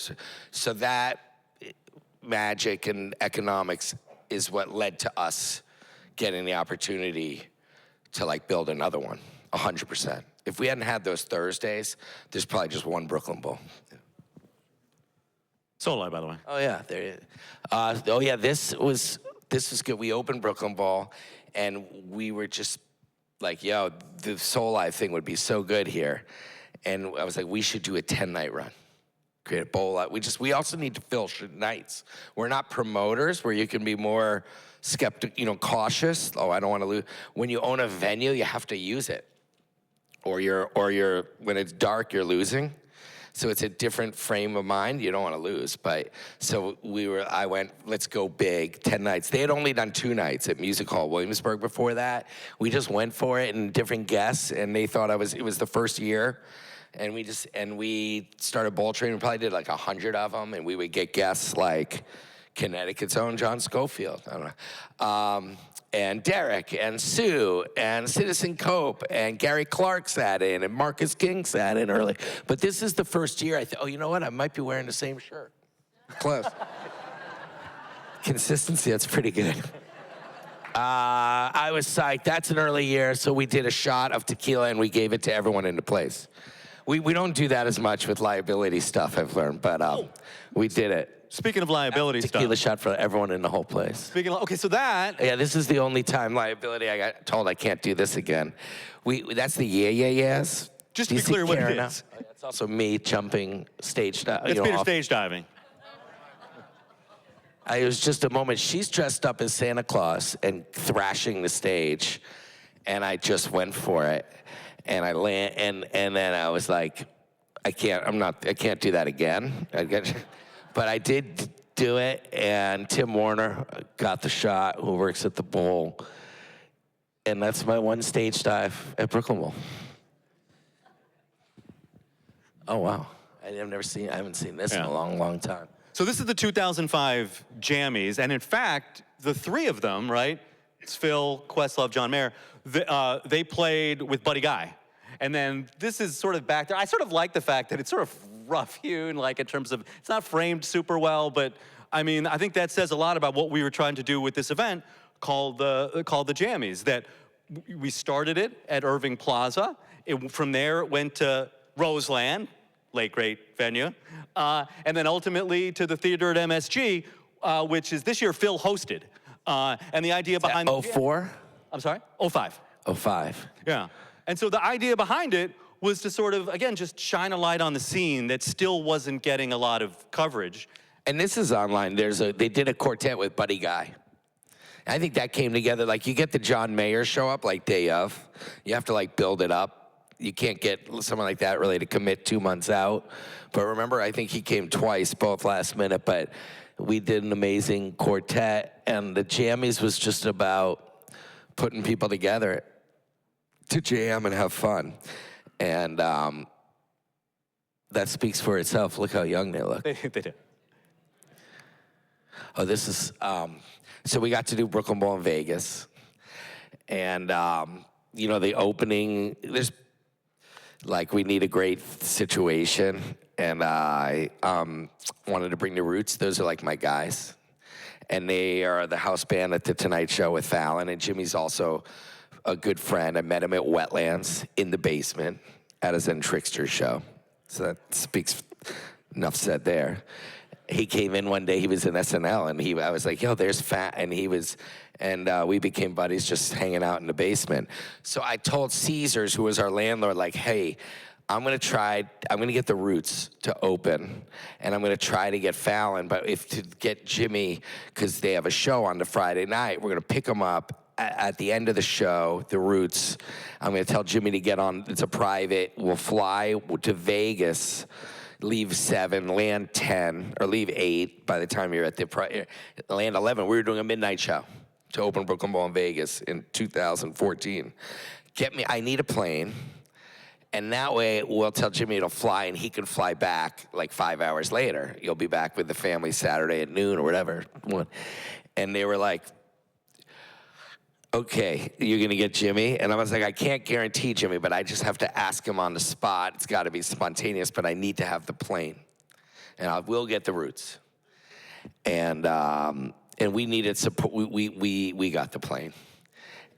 So that magic and economics is what led to us getting the opportunity to build another one, 100%. If we hadn't had those Thursdays, there's probably just one Brooklyn Bowl. Soul Live, by the way. Oh yeah, this was good. We opened Brooklyn Bowl, and we were just like, yo, the Soul Live thing would be so good here. And I was like, we should do a 10-night run. Create a bowl. We also need to fill nights. We're not promoters where you can be more cautious. Oh, I don't want to lose. When you own a venue, you have to use it. Or you're when it's dark, you're losing. So it's a different frame of mind. You don't want to lose. But so I went, let's go big, 10 nights. They had only done 2 nights at Music Hall Williamsburg before that. We just went for it and different guests, and they thought it was the first year. And we started Bowl Train. We probably did 100 of them, and we would get guests like Connecticut's own John Schofield, I don't know, and Derek and Sue and Citizen Cope and Gary Clark sat in and Marcus King sat in early. But this is the first year I thought, oh, you know what? I might be wearing the same shirt. Close. Consistency, that's pretty good. I was psyched. That's an early year, so we did a shot of tequila and we gave it to everyone in the place. We don't do that as much with liability stuff, I've learned, but we did it. Speaking of liability stuff. Tequila shot for everyone in the whole place. Okay, so that. Yeah, this is the only time liability I got told I can't do this again. That's the yeahs. Just to be clear what it is. It's also me jumping stage dive. It's Peter stage diving. It was just a moment. She's dressed up as Santa Claus and thrashing the stage, and I just went for it. And I land, and then I was like, I can't do that again. But I did do it, and Tim Warner got the shot, who works at the Bowl. And that's my one stage dive at Brooklyn Bowl. Oh, wow. I haven't seen this in a long, long time. So this is the 2005 Jammies, and in fact, the 3 of them, right? It's Phil, Questlove, John Mayer. They played with Buddy Guy. And then this is sort of back there. I sort of like the fact that it's sort of rough-hewn, in terms of, it's not framed super well, but I mean, I think that says a lot about what we were trying to do with this event called the Jammies, that we started it at Irving Plaza From there, it went to Roseland, late great venue, and then ultimately to the theater at MSG, which is this year Phil hosted. And the idea behind 04? I'm sorry? 05. 05. Yeah. And so the idea behind it was to sort of, again, just shine a light on the scene that still wasn't getting a lot of coverage. And this is online. They did a quartet with Buddy Guy. I think that came together. Like, you get the John Mayer show up like day of. You have to like build it up. You can't get someone like that really to commit 2 months out. But remember, I think he came twice, both last minute. But we did an amazing quartet, and the Jammies was just about putting people together to jam and have fun. And that speaks for itself. Look how young they look. They do. Oh, this is, so we got to do Brooklyn Bowl in Vegas. And, you know, the opening, there's, like, we need a great situation. And I wanted to bring the Roots. Those are, like, my guys. And they are the house band at the Tonight Show with Fallon. And Jimmy's also a good friend. I met him at Wetlands in the basement at a Zen Trickster show. So that speaks, enough said there. He came in one day, he was in SNL, and I was like, yo, there's Fat, and we became buddies just hanging out in the basement. So I told Caesars, who was our landlord, like, hey, I'm gonna get the Roots to open, and I'm gonna try to get Fallon, but to get Jimmy, because they have a show on the Friday night, we're gonna pick him up at the end of the show, the Roots. I'm gonna tell Jimmy to get on, it's a private, we'll fly to Vegas, leave 7, land 10, or leave 8 by the time you're at land 11. We were doing a midnight show to open Brooklyn Bowl in Vegas in 2014. I need a plane, and that way we'll tell Jimmy to fly, and he can fly back like 5 hours later. You'll be back with the family Saturday at noon or whatever. And they were like, okay, you're gonna get Jimmy? And I was like, I can't guarantee Jimmy, but I just have to ask him on the spot. It's gotta be spontaneous, but I need to have the plane. And I will get the Roots. And we needed support, we got the plane.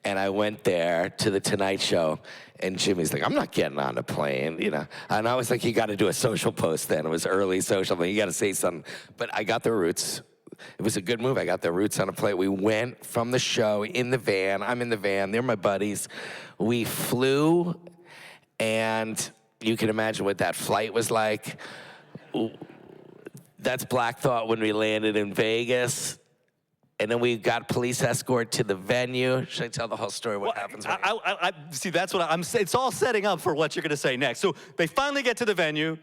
And I went there to the Tonight Show, and Jimmy's like, I'm not getting on the plane, you know. And I was like, you gotta do a social post then. It was early social, but you gotta say something. But I got the Roots. It was a good move. I got the Roots on a plane. We went from the show in the van. I'm in the van. They're my buddies. We flew, and you can imagine what that flight was like. That's Black Thought when we landed in Vegas. And then we got police escort to the venue. Should I tell the whole story? What happens? I see, that's what I'm saying. It's all setting up for what you're going to say next. So they finally get to the venue.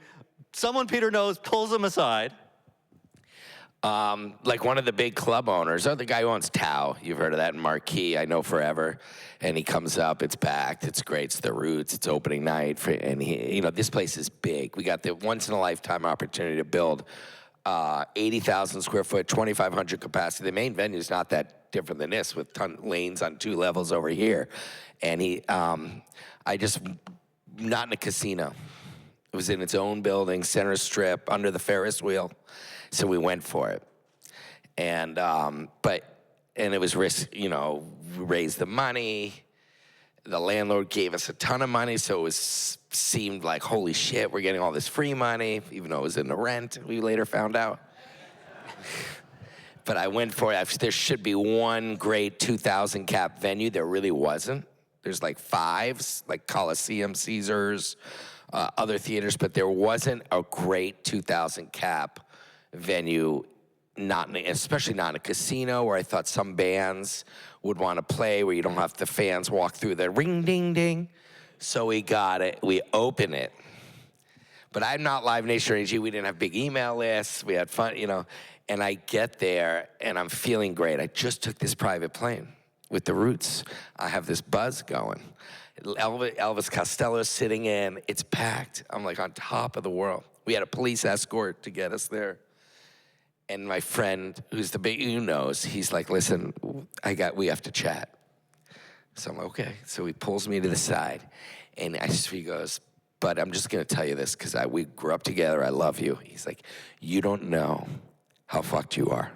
Someone Peter knows pulls them aside. Like one of the big club owners, the guy who owns Tao, you've heard of that, in Marquee, I know forever, and he comes up, it's packed, it's great, it's the Roots, it's opening night, and he, you know, this place is big. We got the once-in-a-lifetime opportunity to build 80,000 square foot, 2,500 capacity. The main venue's not that different than this, with lanes on 2 levels over here. And not in a casino. It was in its own building, center strip, under the Ferris wheel. So we went for it. And it was risk, you know, we raised the money. The landlord gave us a ton of money, so it seemed like, holy shit, we're getting all this free money, even though it was in the rent, we later found out. But I went for it. There should be one great 2,000 cap venue. There really wasn't. There's like 5s, like Coliseum, Caesars, other theaters, but there wasn't a great 2,000 cap venue, especially not in a casino, where I thought some bands would want to play, where you don't have the fans walk through the ring, ding, ding. So we got it. We open it. But I'm not Live Nation or AG. We didn't have big email lists. We had fun, you know. And I get there, and I'm feeling great. I just took this private plane with the Roots. I have this buzz going. Elvis Costello's sitting in. It's packed. I'm like on top of the world. We had a police escort to get us there. And my friend, who's the big, who knows, he's like, listen, we have to chat. So I'm like, okay. So he pulls me to the side, and he goes, but I'm just gonna tell you this, because we grew up together, I love you. He's like, you don't know how fucked you are.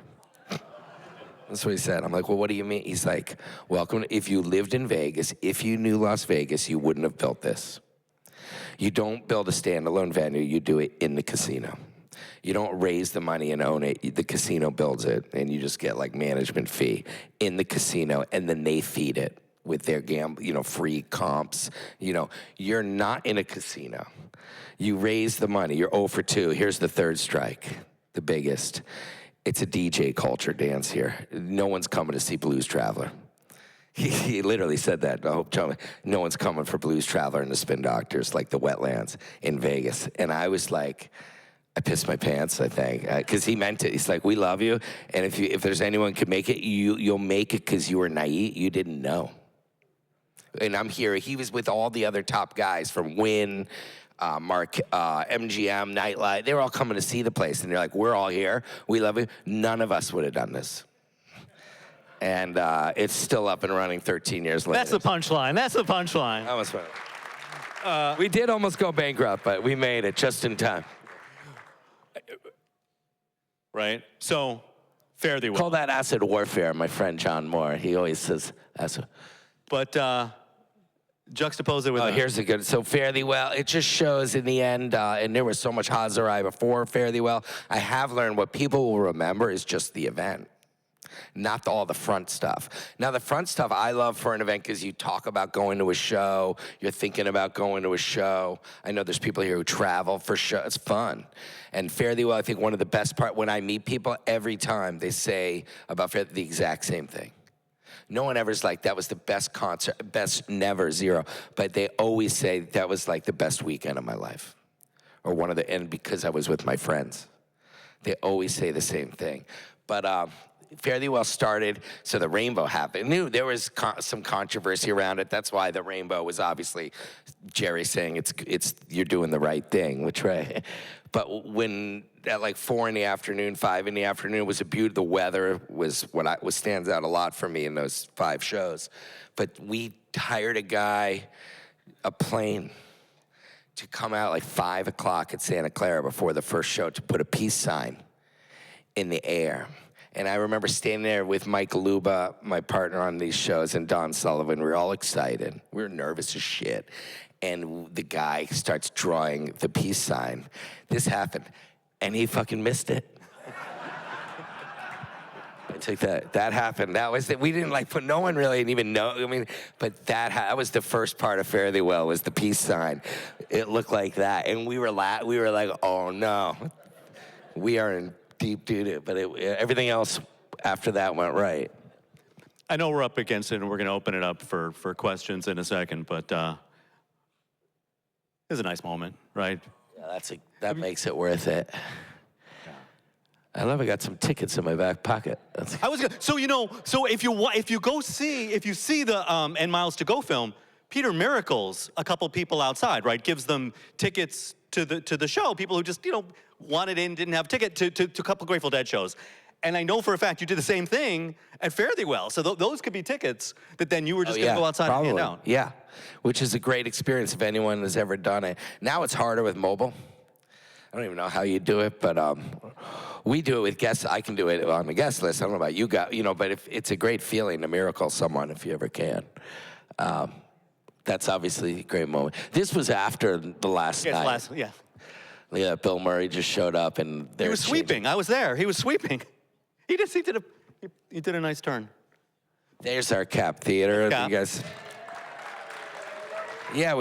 That's what he said. I'm like, well, what do you mean? He's like, welcome, if you lived in Vegas, if you knew Las Vegas, you wouldn't have built this. You don't build a standalone venue, you do it in the casino. You don't raise the money and own it. The casino builds it, and you just get like management fee in the casino, and then they feed it with their free comps. You're not in a casino. You raise the money. You're 0 for 2. Here's the third strike, the biggest. It's a DJ culture dance here. No one's coming to see Blues Traveler. He literally said that. I hope no one's coming for Blues Traveler and the Spin Doctors, like the Wetlands in Vegas. And I was like, I pissed my pants, I think, because he meant it. He's like, we love you, and if there's anyone who could make it, you'll make it because you were naive. You didn't know. And I'm here. He was with all the other top guys from Wynn, Mark, MGM, Nightlight. They were all coming to see the place, and they're like, we're all here. We love you. None of us would have done this. And it's still up and running 13 years later. That's the punchline. That's the punchline. Almost we did almost go bankrupt, but we made it just in time. Right? So, fare thee well. Call that acid warfare, my friend John Moore. He always says acid. But juxtapose it with here's a good, so fare thee well. It just shows in the end, and there was so much Hazarai before fare thee well. I have learned what people will remember is just the event, not all the front stuff. Now, the front stuff I love for an event because you talk about going to a show, you're thinking about going to a show. I know there's people here who travel for shows. It's fun. And fare thee well, I think one of the best part, when I meet people, every time they say about fare the exact same thing. No one ever's like, that was the best concert, best never, zero. But they always say that was like the best weekend of my life. Or one of the, and because I was with my friends. They always say the same thing. But fare thee well started, so the rainbow happened. There was some controversy around it. That's why the rainbow was obviously Jerry saying it's you're doing the right thing, which right. But when at like 4 in the afternoon, 5 in the afternoon was the weather was what stands out a lot for me in those 5 shows. But we hired a plane to come out like 5 o'clock at Santa Clara before the first show to put a peace sign in the air. And I remember standing there with Mike Luba, my partner on these shows, and Don Sullivan. We were all excited. We were nervous as shit. And the guy starts drawing the peace sign. This happened, and he fucking missed it. I took that. That happened. That was we didn't put. No one really even know. I mean, but that was the first part of fare thee well was the peace sign. It looked like that, and we were like, oh no, we are in deep doo-doo. But everything else after that went right. I know we're up against it, and we're going to open it up for questions in a second, but it's a nice moment, right? Yeah, that makes it worth it. Yeah. I love I got some tickets in my back pocket. So if you see the N Miles to Go film, Peter miracles a couple people outside, right? Gives them tickets to the show. People who just wanted in, didn't have a ticket to a couple Grateful Dead shows. And I know for a fact you did the same thing at Fare Thee Well. So those could be tickets that then you were just going to go outside and hand out. Yeah, which is a great experience if anyone has ever done it. Now it's harder with mobile. I don't even know how you do it, but we do it with guests. I can do it on the guest list. I don't know about you guys, but if it's a great feeling to miracle someone if you ever can. That's obviously a great moment. This was after the last night. Yeah, Bill Murray just showed up and he was sweeping. I was there. He was sweeping. He did a nice turn. There's our Cap Theater. You guys. Yeah,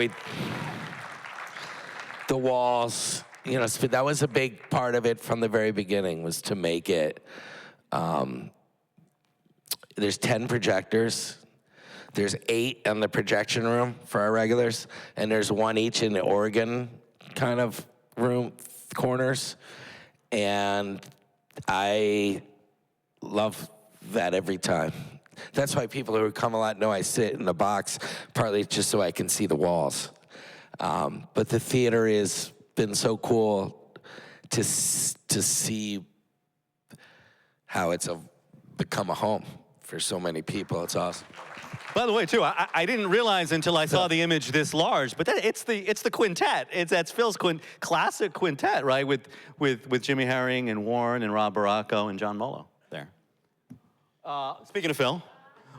the walls, that was a big part of it from the very beginning was to make it, there's 10 projectors. There's 8 in the projection room for our regulars, and there's 1 each in the organ kind of room corners. And I love that every time. That's why people who come a lot know I sit in the box, partly just so I can see the walls. But the theater has been so cool to see how it's become a home for so many people. It's awesome. By the way, too, I didn't realize until I saw the image this large, but it's the quintet. That's Phil's classic quintet, right? With Jimmy Herring and Warren and Rob Baracco and John Molo there. Speaking of Phil,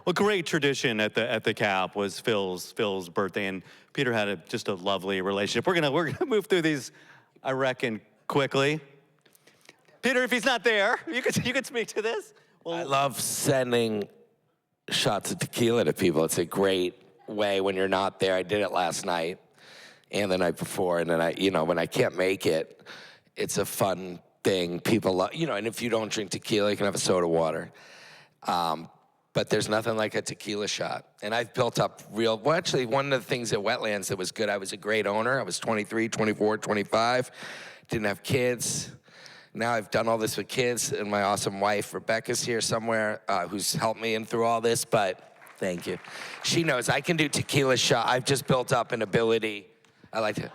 a great tradition at the Cap was Phil's birthday, and Peter had just a lovely relationship. We're gonna move through these, I reckon, quickly. Peter, if he's not there, you could speak to this. Well, I love sending shots of tequila to people. It's a great way when you're not there. I did it last night and the night before, and then when I can't make it, it's a fun thing. People love, and if you don't drink tequila, you can have a soda water. But there's nothing like a tequila shot. And I've built up actually, one of the things at Wetlands that was good, I was a great owner. I was 23, 24, 25, didn't have kids. Now I've done all this with kids, and my awesome wife, Rebecca's here somewhere, who's helped me in through all this, but thank you. She knows I can do tequila shot. I've just built up an ability. I like to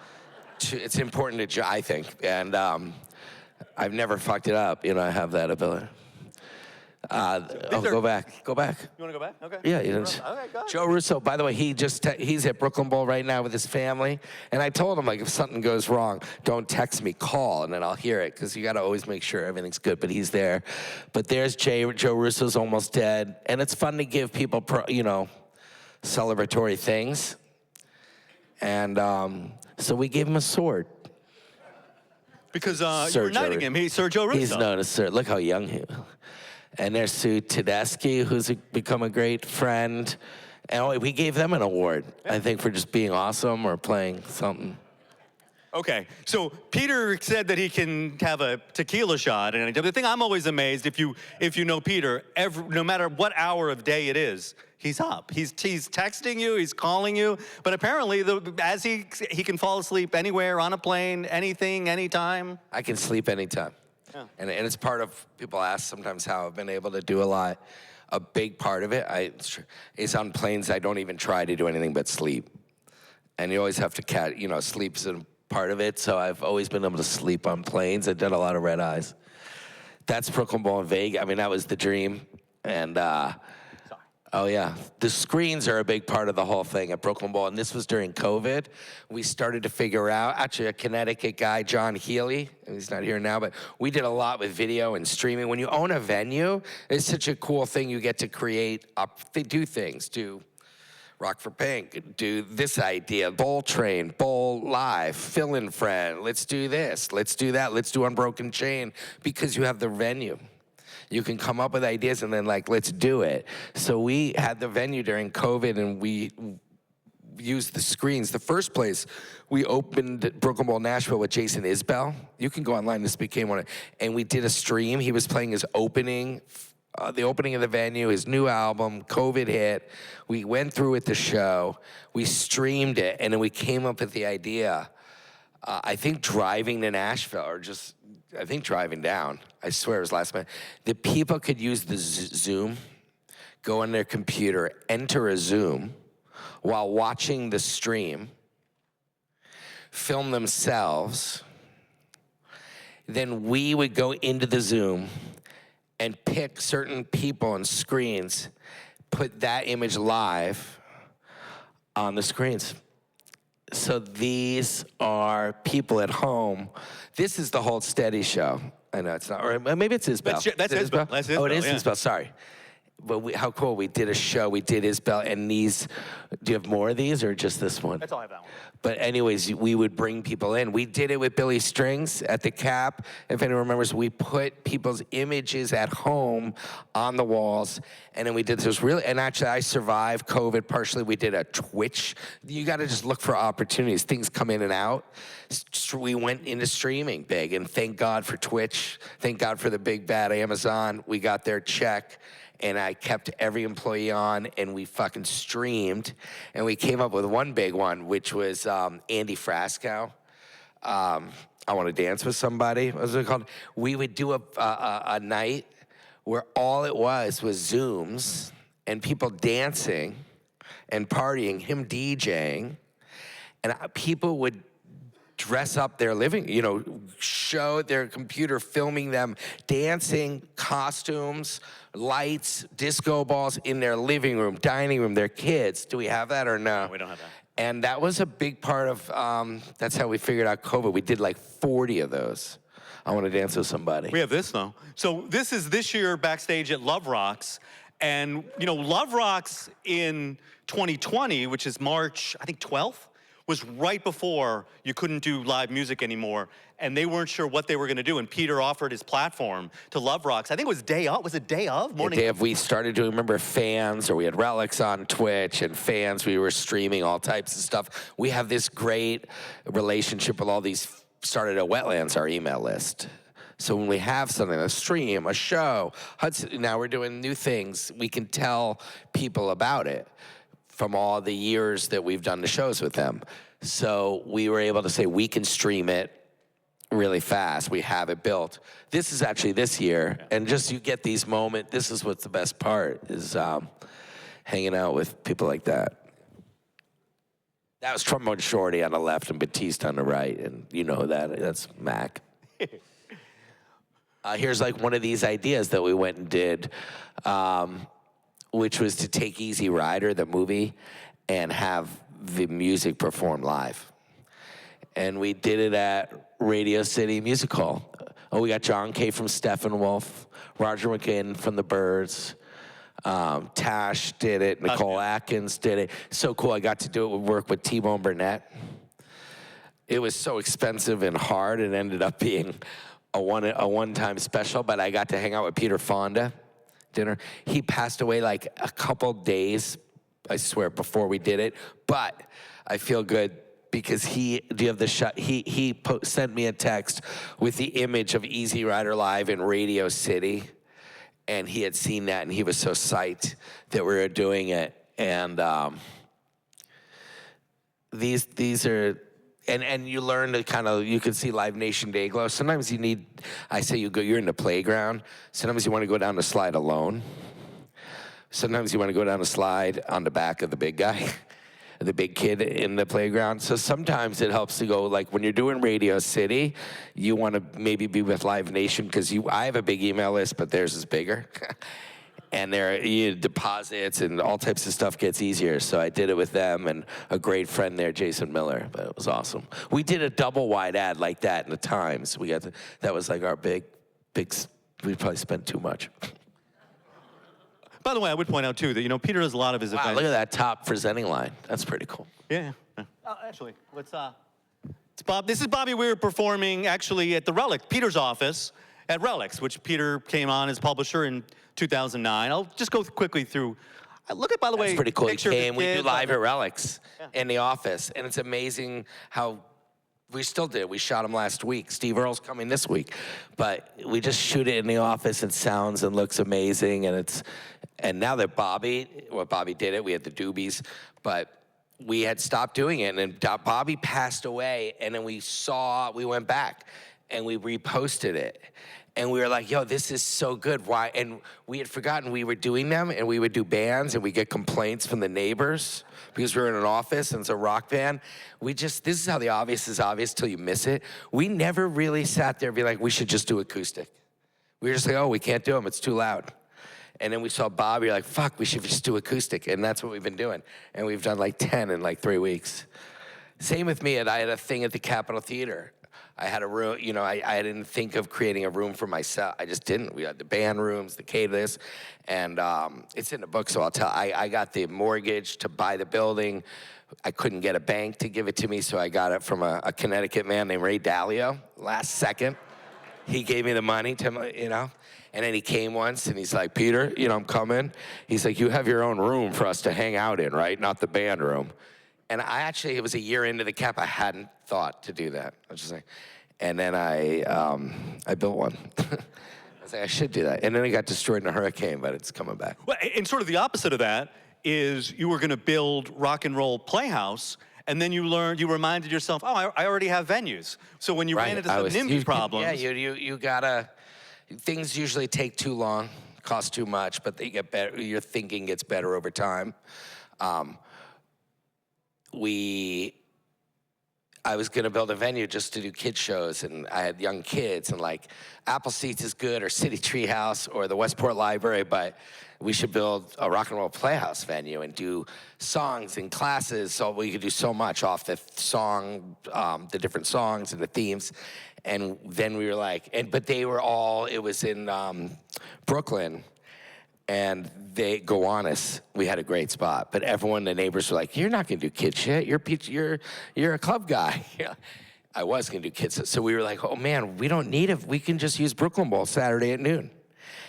it's important to, I think, and I've never fucked it up. I have that ability. Go back. You want to go back? Okay. Yeah. Okay, go ahead. Joe Russo, by the way, he's at Brooklyn Bowl right now with his family. And I told him, if something goes wrong, don't text me, call, and then I'll hear it, because you got to always make sure everything's good. But he's there. But there's Joe Russo's almost dead. And it's fun to give people, celebratory things. And so we gave him a sword. Because you're knighting him. He's Sir Joe Russo. He's known as Sir. Look how young he is. And there's Sue Tedeschi, who's become a great friend. And we gave them an award, I think, for just being awesome or playing something. Okay, so Peter said that he can have a tequila shot, and the thing I'm always amazed, if you know Peter, no matter what hour of day it is, he's up. He's texting you, he's calling you, but apparently, as he can fall asleep anywhere, on a plane, anything, anytime. I can sleep anytime. Yeah. And it's part of, people ask sometimes how I've been able to do a lot. A big part of it is on planes, I don't even try to do anything but sleep. And you always have to sleep's a part of it, so I've always been able to sleep on planes. I've done a lot of red eyes. That's Brooklyn Bowl in Vegas. I mean, that was the dream. And, oh yeah, the screens are a big part of the whole thing at Brooklyn Bowl, and this was during COVID. We started to figure out, actually a Connecticut guy, John Healy, he's not here now, but we did a lot with video and streaming. When you own a venue, it's such a cool thing. You get to create, do things, do Rock for Pink, do this idea, Bowl Train, Bowl Live, Fill-In Friend, let's do this, let's do that, let's do Unbroken Chain, because you have the venue. You can come up with ideas and then let's do it. So we had the venue during COVID, and we used the screens. The first place we opened Brooklyn Bowl Nashville with Jason Isbell. You can go online, this became one, and we did a stream. He was playing his opening, the opening of the venue, his new album. COVID hit. We went through with the show. We streamed it, and then we came up with the idea. I think driving to Nashville, or I think driving down. I swear it was last minute. The people could use the Zoom, go on their computer, enter a Zoom while watching the stream, film themselves. Then we would go into the Zoom and pick certain people and screens, put that image live on the screens. So these are people at home. This is the Hold Steady show. I know it's not, or maybe it's Isbell. That's Isbell. Oh, it is Isbell, sorry. But how cool, we did a show, we did Isbell, and these, do you have more of these, or just this one? That's all I have, that one. But anyways, we would bring people in. We did it with Billy Strings at the Cap. If anyone remembers, we put people's images at home on the walls, and then we did this really, and actually I survived COVID partially. We did a Twitch. You gotta just look for opportunities. Things come in and out. We went into streaming big, and thank God for Twitch. Thank God for the big bad Amazon. We got their check. And I kept every employee on, and we fucking streamed. And we came up with one big one, which was Andy Frasco. I Want to Dance with Somebody. What was it called? We would do a night where all it was Zooms and people dancing and partying, him DJing. And people would dress up their show their computer, filming them dancing, costumes, lights, disco balls in their living room, dining room, their kids. Do we have that or no? No, we don't have that. And that was a big part of, that's how we figured out COVID. We did 40 of those. I Want to Dance with Somebody. We have this, though. So this is this year backstage at Love Rocks, And, Love Rocks in 2020, which is March, I think 12th, was right before you couldn't do live music anymore, and they weren't sure what they were going to do. And Peter offered his platform to Love Rocks. I think it was day of. Was it day of? Morning. Day of. We started doing, remember, fans, or we had relics on Twitch and fans. We were streaming all types of stuff. We have this great relationship with all these. Started at Wetlands, our email list. So when we have something, a stream, a show, Hudson, now we're doing new things, we can tell people about it from all the years that we've done the shows with them. So we were able to say, we can stream it really fast. We have it built. This is actually this year, and just you get these moments, this is what's the best part, is hanging out with people like that. That was Trombone Shorty on the left and Batiste on the right, and you know that, that's Mac. Here's like one of these ideas that we went and did, which was to take Easy Rider, the movie, and have the music performed live. And we did it at Radio City Music Hall. Oh, we got John Kay from Steppenwolf, Roger McGinn from the Byrds, Tash did it, Nicole Atkins did it. So cool, I got to do it with work with T-Bone Burnett. It was so expensive and hard, it ended up being a one-time special, but I got to hang out with Peter Fonda, dinner. He passed away like a couple days, I swear, before we did it, but I feel good because do you have the shot? He sent me a text with the image of Easy Rider live in Radio City, and he had seen that, and he was so psyched that we were doing it. And these are, and you learn to kind of, you can see Live Nation Dayglow. Sometimes you need, you're in the playground. Sometimes you want to go down the slide alone. Sometimes you want to go down the slide on the back of the big guy, the big kid in the playground. So sometimes it helps to go, like when you're doing Radio City, you want to maybe be with Live Nation because I have a big email list, but theirs is bigger. And deposits and all types of stuff gets easier. So I did it with them and a great friend there, Jason Miller. But it was awesome. We did a double wide ad like that in the Times. That was like our big, we probably spent too much. By the way, I would point out too that Peter does a lot of his events. Look at that top presenting line. That's pretty cool. Yeah. Actually, it's Bob. This is Bobby Weir performing actually at the Relic, Peter's office at Relics, which Peter came on as publisher in 2009. I'll just go quickly through. Look at, by the way, that's pretty cool. He came. We do live at Relics in the office, and it's amazing how. We still did. We shot him last week. Steve Earle's coming this week. But we just shoot it in the office. It sounds and looks amazing. And now that Bobby did it, we had the doobies. But we had stopped doing it. And then Bobby passed away. And then we went back and we reposted it. And we were like, yo, this is so good. Why? And we had forgotten we were doing them, and we would do bands, and we get complaints from the neighbors because we were in an office and it's a rock band. This is how the obvious is obvious till you miss it. We never really sat there and be like, we should just do acoustic. We were just like, oh, we can't do them, it's too loud. And then we saw Bobby, like, fuck, we should just do acoustic. And that's what we've been doing. And we've done like 10 in like 3 weeks. Same with me, I had a thing at the Capitol Theater. I had a room, I didn't think of creating a room for myself. I just didn't. We had the band rooms, the caters, and it's in the book, so I'll tell. I got the mortgage to buy the building. I couldn't get a bank to give it to me, so I got it from a Connecticut man named Ray Dalio. Last second, he gave me the money to, and then he came once, and he's like, Peter, I'm coming. He's like, you have your own room for us to hang out in, right? Not the band room. And it was a year into the Cap, I hadn't thought to do that. I was just like, and then I built one. I was like, I should do that. And then it got destroyed in a hurricane, but it's coming back. Well, and sort of the opposite of that is you were going to build Rock and Roll Playhouse, and then you reminded yourself, oh, I already have venues. So when you ran into some NIMBY problems. Yeah, you gotta, things usually take too long, cost too much, but they get better, your thinking gets better over time. I was gonna build a venue just to do kid shows, and I had young kids, and like Appleseeds is good, or City Treehouse, or the Westport Library, but we should build a Rock and Roll Playhouse venue and do songs and classes, so we could do so much off the song, the different songs and the themes. And then we were like, but they were all, it was in Brooklyn, and they go on us. We had a great spot, but everyone, the neighbors were like, "You're not gonna do kid shit. You're a club guy." I was gonna do kids, so we were like, "Oh man, we don't need it. We can just use Brooklyn Bowl Saturday at noon."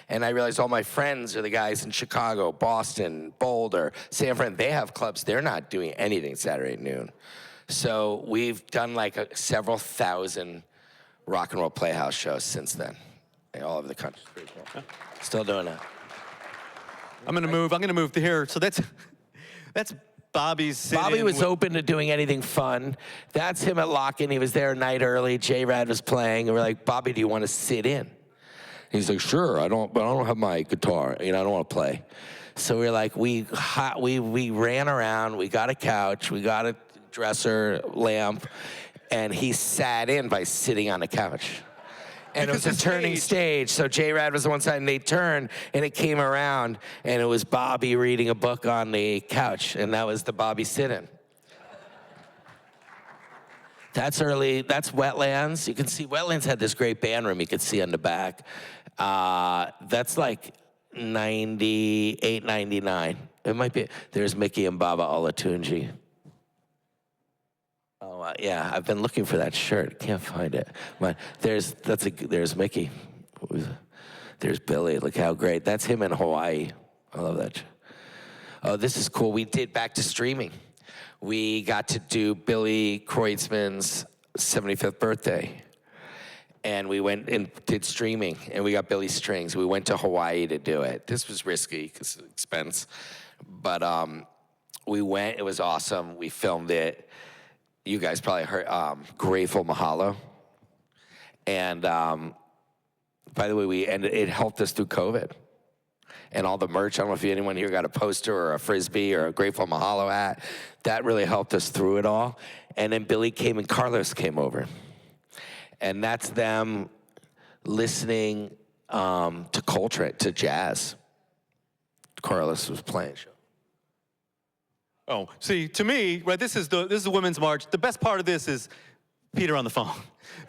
And I realized all my friends are the guys in Chicago, Boston, Boulder, San Fran. They have clubs. They're not doing anything Saturday at noon. So we've done like several thousand rock and roll playhouse shows since then, all over the country. Still doing that. I'm gonna move to here. So that's Bobby's sit-in. Bobby was open to doing anything fun. That's him at lock-in. He was there a night early. J-Rad was playing, and we're like, "Bobby, do you want to sit in?" He's like, "Sure, but I don't have my guitar. I don't want to play." So we're like, we ran around. We got a couch. We got a dresser, lamp, and he sat in by sitting on the couch. And because it was a turning stage. So J-Rad was on one side, and they turned, and it came around, and it was Bobby reading a book on the couch, and that was the Bobby sit-in. That's early. That's Wetlands. You can see Wetlands had this great band room you could see on the back. That's like 98, 99. It might be. There's Mickey and Baba Olatunji. Oh, yeah, I've been looking for that shirt. Can't find it. But there's Mickey. There's Billy. Look how great. That's him in Hawaii. I love that. Oh, this is cool. We did back to streaming. We got to do Billy Kreutzmann's 75th birthday. And we went and did streaming, and we got Billy Strings. We went to Hawaii to do it. This was risky because of expense. But we went. It was awesome. We filmed it. You guys probably heard Grateful Mahalo. And by the way, it helped us through COVID. And all the merch, I don't know if anyone here got a poster or a Frisbee or a Grateful Mahalo hat. That really helped us through it all. And then Billy came and Carlos came over. And that's them listening to Coltrane, to jazz. Carlos was playing. Oh, see, to me, right, this is the Women's March. The best part of this is Peter on the phone.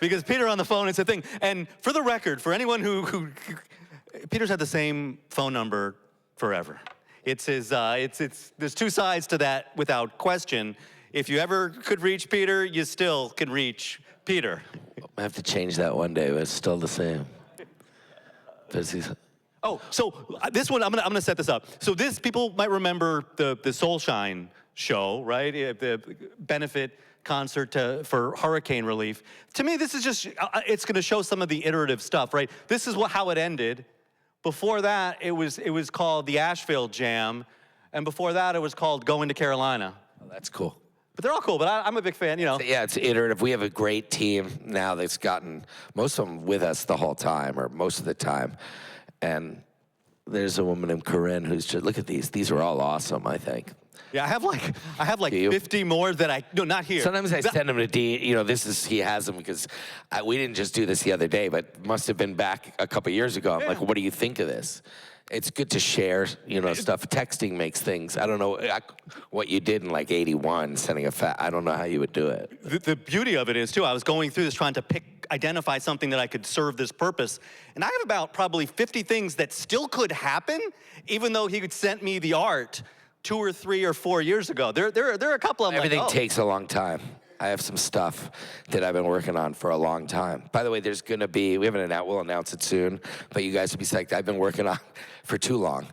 Because Peter on the phone is a thing. And for the record, for anyone who Peter's had the same phone number forever. It's his, there's two sides to that without question. If you ever could reach Peter, you still can reach Peter. I have to change that one day, but it's still the same. Oh, so this one, I'm gonna set this up. So this, people might remember the Soul Shine show, right? The benefit concert for hurricane relief. To me, this is just, it's gonna show some of the iterative stuff, right? This is how it ended. Before that, it was called the Asheville Jam, and before that, it was called Going to Carolina. Oh, that's cool. But they're all cool, but I'm a big fan, Yeah, it's iterative. We have a great team now that's gotten most of them with us the whole time, or most of the time. And there's a woman named Corinne who's just, look at these. These are all awesome, I think. Yeah, I have like 50 more that no, not here. Sometimes I send them to Dean. He has them because we didn't just do this the other day, but must have been back a couple years ago. I'm like, what do you think of this? It's good to share, stuff. Texting makes things. I don't know what you did in like 81, sending I don't know how you would do it. The beauty of it is, too, I was going through this trying to identify something that I could serve this purpose. And I have about probably 50 things that still could happen, even though he had sent me the art 2 or 3 or 4 years ago. There are a couple of them. Everything takes a long time. I have some stuff that I've been working on for a long time. By the way, there's gonna be, we'll announce it soon, but you guys will be psyched. I've been working on for too long.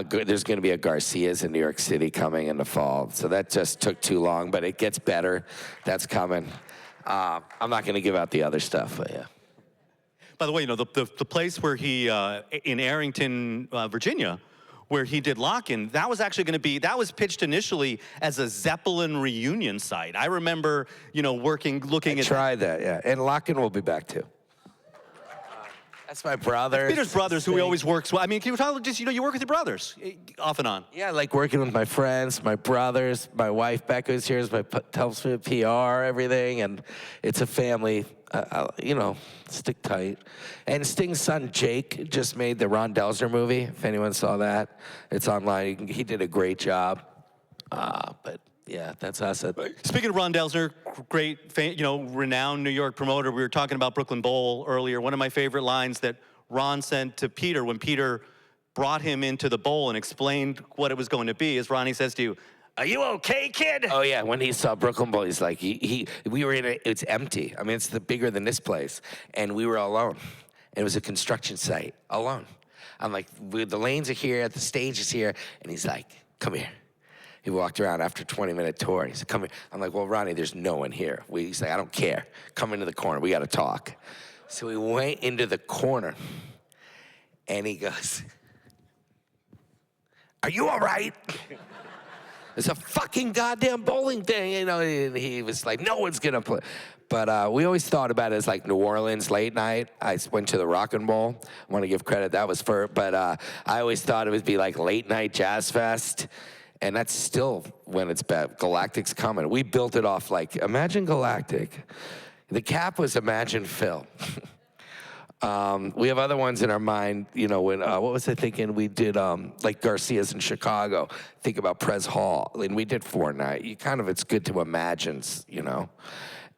There's gonna be a Garcia's in New York City coming in the fall. So that just took too long, but it gets better. That's coming. I'm not gonna give out the other stuff, but yeah. By the way, the place where he, in Arrington, Virginia, where he did Lock-In, that was actually that was pitched initially as a Zeppelin reunion site. I remember, looking at... tried that, yeah. And Lock-In will be back too. That's my brother. That's Peter's brothers, who he always works with. I mean, can you talk, just, you work with your brothers, off and on. Yeah, I like working with my friends, my brothers, my wife, Becca, is here, helps me with PR, everything, and it's a family. Stick tight. And Sting's son, Jake, just made the Ron Delzer movie, if anyone saw that. It's online. He did a great job. But yeah, that's us. Speaking of Ron Delzer, great, renowned New York promoter. We were talking about Brooklyn Bowl earlier. One of my favorite lines that Ron sent to Peter when Peter brought him into the bowl and explained what it was going to be, as Ronnie says to you, "Are you okay, kid?" Oh yeah, when he saw Brooklyn Bowl, he's like, we were in it. It's empty. I mean, it's bigger than this place, and we were alone. And it was a construction site, alone. I'm like, the lanes are here, the stage is here, and he's like, "Come here." He walked around after a 20-minute tour. He said, "Come here." I'm like, "Well, Ronnie, there's no one here." He's like, "I don't care. Come into the corner. We got to talk." So we went into the corner, and he goes, "Are you all right?" It's a fucking goddamn bowling thing, you know. And he was like, "No one's gonna play." But we always thought about it as like New Orleans late night. I went to the Rock and Bowl. I want to give credit, that was for, but I always thought it would be like late night jazz fest. And that's still when it's bad. Galactic's coming. We built it off like, imagine Galactic. The cap was Imagine Phil. We have other ones in our mind, you know, when, what was I thinking? We did, like Garcia's in Chicago. Think about Pres Hall. And we did 4 nights. It's good to imagine, you know.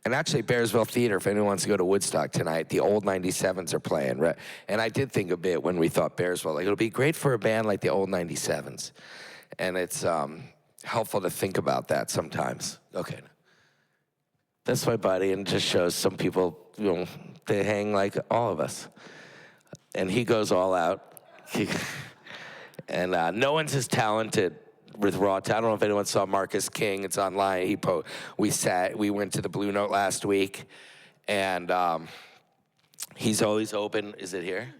And actually, Bearsville Theater, if anyone wants to go to Woodstock tonight, the old 97s are playing. Right? And I did think a bit when we thought Bearsville, like, it'll be great for a band like the old 97s. And it's helpful to think about that sometimes. Okay. That's my buddy, and just shows some people, you know, they hang like all of us. And he goes all out. And no one's as talented with raw talent. I don't know if anyone saw Marcus King. It's online. We went to the Blue Note last week, and he's always open. Is it here?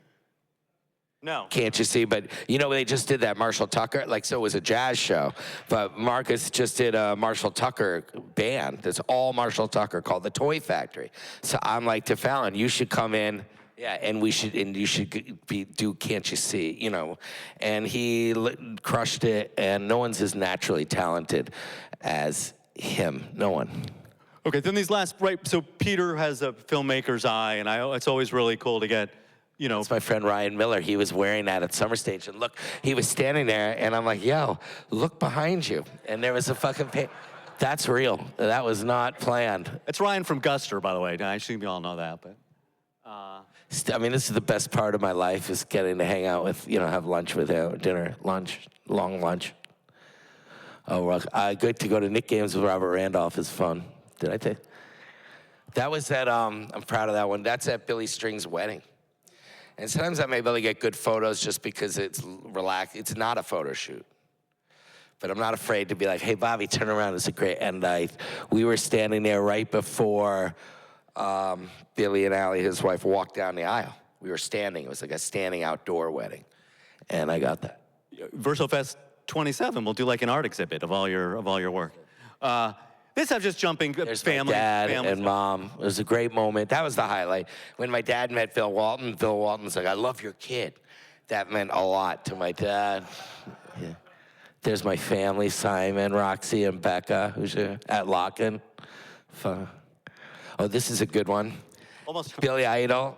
No. Can't you see? But you know, they just did that Marshall Tucker, like, so it was a jazz show. But Marcus just did a Marshall Tucker band that's all Marshall Tucker called The Toy Factory. So I'm like to Fallon, you should come in. Yeah, and you should do Can't You See, you know. And he crushed it, and no one's as naturally talented as him. No one. Okay, then these last, right, so Peter has a filmmaker's eye, and it's always really cool to get, you know. It's my friend Ryan Miller. He was wearing that at Summer Stage, and look, he was standing there, and I'm like, "Yo, look behind you." And there was a fucking That's real. That was not planned. It's Ryan from Guster, by the way. I think we all know that, but. I mean, this is the best part of my life, is getting to hang out with, you know, have lunch with him, dinner, lunch, long lunch. Oh, good to go to Knick games with Robert Randolph is fun. Did I tell you? That was at, I'm proud of that one. That's at Billy String's wedding. And sometimes I'm able to get good photos just because it's relaxed. It's not a photo shoot. But I'm not afraid to be like, "Hey, Bobby, turn around. It's a great end night." We were standing there right before Billy and Allie, his wife, walked down the aisle. We were standing. It was like a standing outdoor wedding. And I got that. VersoFest 27, we'll do like an art exhibit of all your work. This I'm just jumping. There's family, my dad family and stuff. mom. It was a great moment. That was the highlight. When my dad met Phil Walton's like, "I love your kid." That meant a lot to my dad. Yeah. There's my family, Simon, Roxy, and Becca, who's at Locken. Fun. Oh, this is a good one. Almost. Billy Idol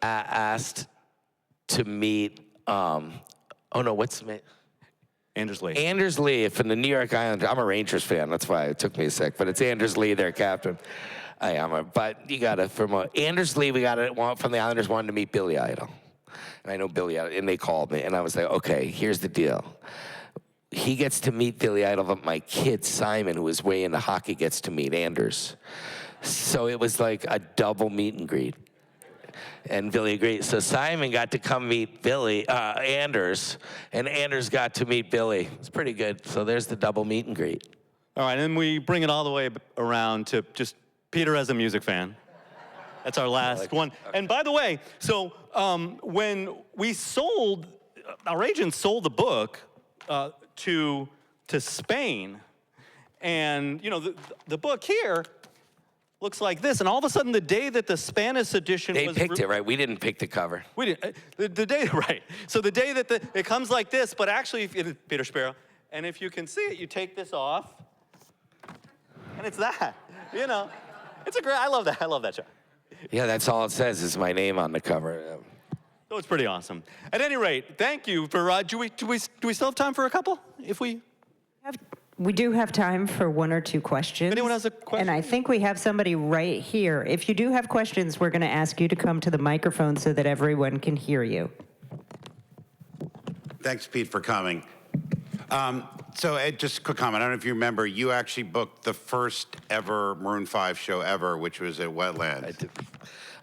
asked to meet, what's the name? Anders Lee. Anders Lee from the New York Islanders. I'm a Rangers fan, that's why it took me a sec, but it's Anders Lee, their captain. But you got to, Anders Lee, one from the Islanders wanted to meet Billy Idol. And I know Billy Idol, and they called me, and I was like, "Okay, here's the deal. He gets to meet Billy Idol, but my kid, Simon, who is way into hockey, gets to meet Anders." So it was like a double meet and greet. And Billy agreed. So Simon got to come meet Anders, and Anders got to meet Billy. It's pretty good. So there's the double meet and greet. All right, and then we bring it all the way around to just Peter as a music fan. That's our last one. Okay. And by the way, so when we sold, our agent sold the book to Spain, and you know the book here looks like this, and all of a sudden the day that the Spanish edition they picked it, right? We didn't pick the cover. We didn't. The day, right? So the day that it comes like this, but actually, Peter Shapiro, and if you can see it, you take this off, and it's that. You know, it's a great. I love that. I love that show. Yeah, that's all it says is my name on the cover. So it's pretty awesome. At any rate, thank you for. Do we still have time for a couple? If we We do have time for one or two questions. Anyone has a question? And I think we have somebody right here. If you do have questions, we're going to ask you to come to the microphone so that everyone can hear you. Thanks, Pete, for coming. So Ed, just a quick comment. I don't know if you remember, you actually booked the first ever Maroon 5 show ever, which was at Wetlands.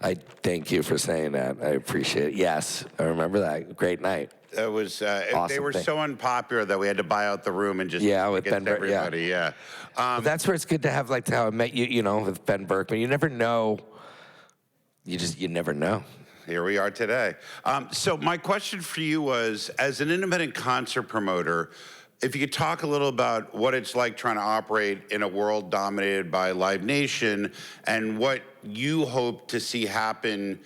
I thank you for saying that. I appreciate it. Yes, I remember that. Great night. It was, Awesome they were thing. so unpopular that we had to buy out the room and just With get Ben Burke, everybody. Yeah. That's where it's good to have, like, how I met you, you know, with Ben Berkman. You never know. You never know. Here we are today. So my question for you was, as an independent concert promoter, if you could talk a little about what it's like trying to operate in a world dominated by Live Nation and what you hope to see happen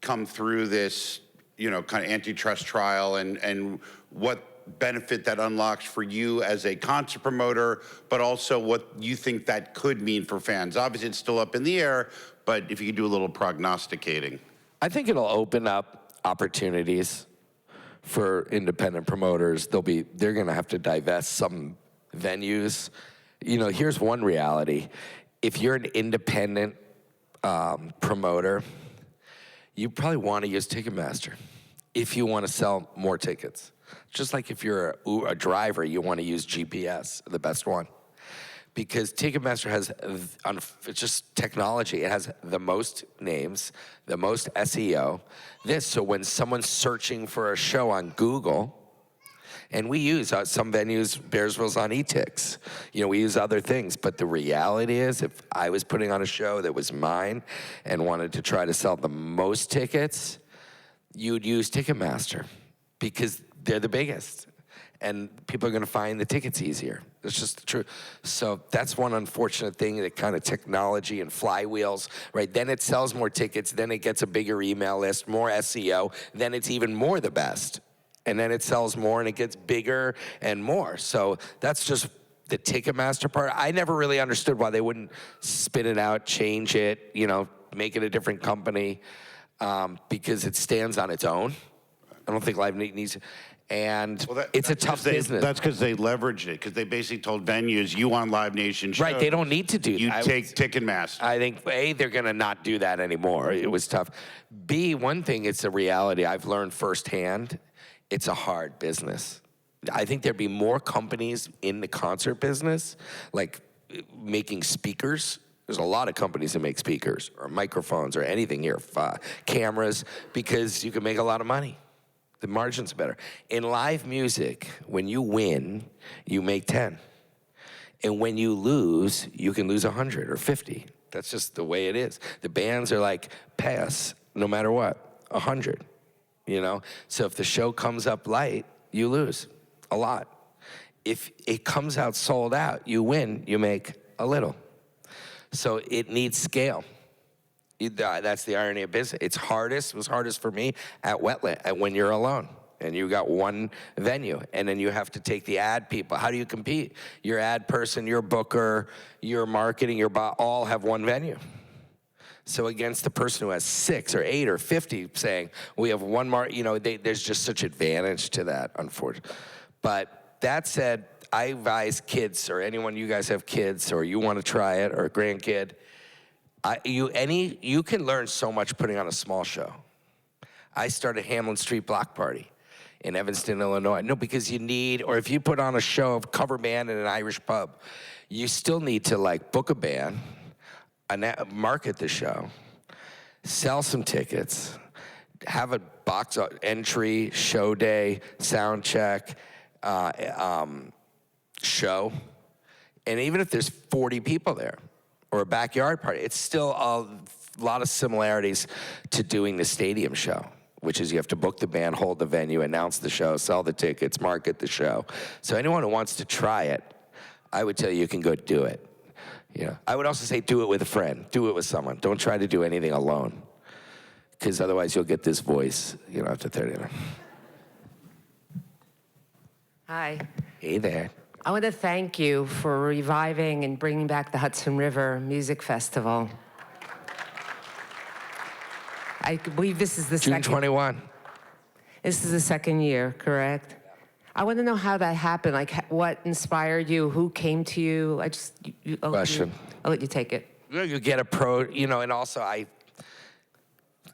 come through this, you know, kind of antitrust trial and what benefit that unlocks for you as a concert promoter, but also what you think that could mean for fans. Obviously, it's still up in the air, but if you could do a little prognosticating. I think it'll open up opportunities for independent promoters. They're going to have to divest some venues. You know, here's one reality. If you're an independent promoter, you probably want to use Ticketmaster if you want to sell more tickets. Just like if you're a driver, you want to use GPS, the best one. Because Ticketmaster has, it's just technology. It has the most names, the most SEO. So when someone's searching for a show on Google, and we use some venues, Bearsville's on eTix. You know, we use other things. But the reality is, if I was putting on a show that was mine and wanted to try to sell the most tickets, you'd use Ticketmaster because they're the biggest. And people are going to find the tickets easier. That's just the truth. So that's one unfortunate thing, that kind of technology and flywheels, right? Then it sells more tickets, then it gets a bigger email list, more SEO, then it's even more the best. And then it sells more and it gets bigger and more. So that's just the Ticketmaster part. I never really understood why they wouldn't spin it out, change it, you know, make it a different company, because it stands on its own. I don't think Live needs to. And it's a tough business. That's because they leveraged it, because they basically told venues, you want Live Nation shows. Right, they don't need to do that. You take Ticketmaster. I think, A, they're going to not do that anymore. It was tough. B, one thing, it's a reality I've learned firsthand, it's a hard business. I think there'd be more companies in the concert business, like making speakers. There's a lot of companies that make speakers or microphones or anything here, cameras, because you can make a lot of money. The margins are better. In live music, when you win, you make 10. And when you lose, you can lose 100 or 50. That's just the way it is. The bands are like, pay us no matter what, 100, you know? So if the show comes up light, you lose a lot. If it comes out sold out, you win, you make a little. So it needs scale. That's the irony of business. It was hardest for me at Wetland, when you're alone and you got one venue, and then you have to take the ad people. How do you compete? Your ad person, your booker, your marketing, your all have one venue. So against the person who has 6 or 8 or 50 saying, we have one you know, there's just such advantage to that, unfortunately. But that said, I advise kids, or anyone, you guys have kids, or you want to try it, or a grandkid, you can learn so much putting on a small show. I started Hamlin Street Block Party in Evanston, Illinois. No, because you need, or if you put on a show of cover band in an Irish pub, you still need to like book a band, market the show, sell some tickets, have a box entry, show day, sound check, show. And even if there's 40 people there, or a backyard party, it's still a lot of similarities to doing the stadium show, which is you have to book the band, hold the venue, announce the show, sell the tickets, market the show. So anyone who wants to try it, I would tell you can go do it. You know, I would also say do it with a friend, do it with someone. Don't try to do anything alone, because otherwise you'll get this voice, you know, after 30 minutes. Hi. Hey there. I want to thank you for reviving and bringing back the Hudson River Music Festival. I believe this is the June 21. This is the second year, correct? I want to know how that happened. Like, what inspired you? Who came to you? Question. I'll let you take it. You get a pro, and also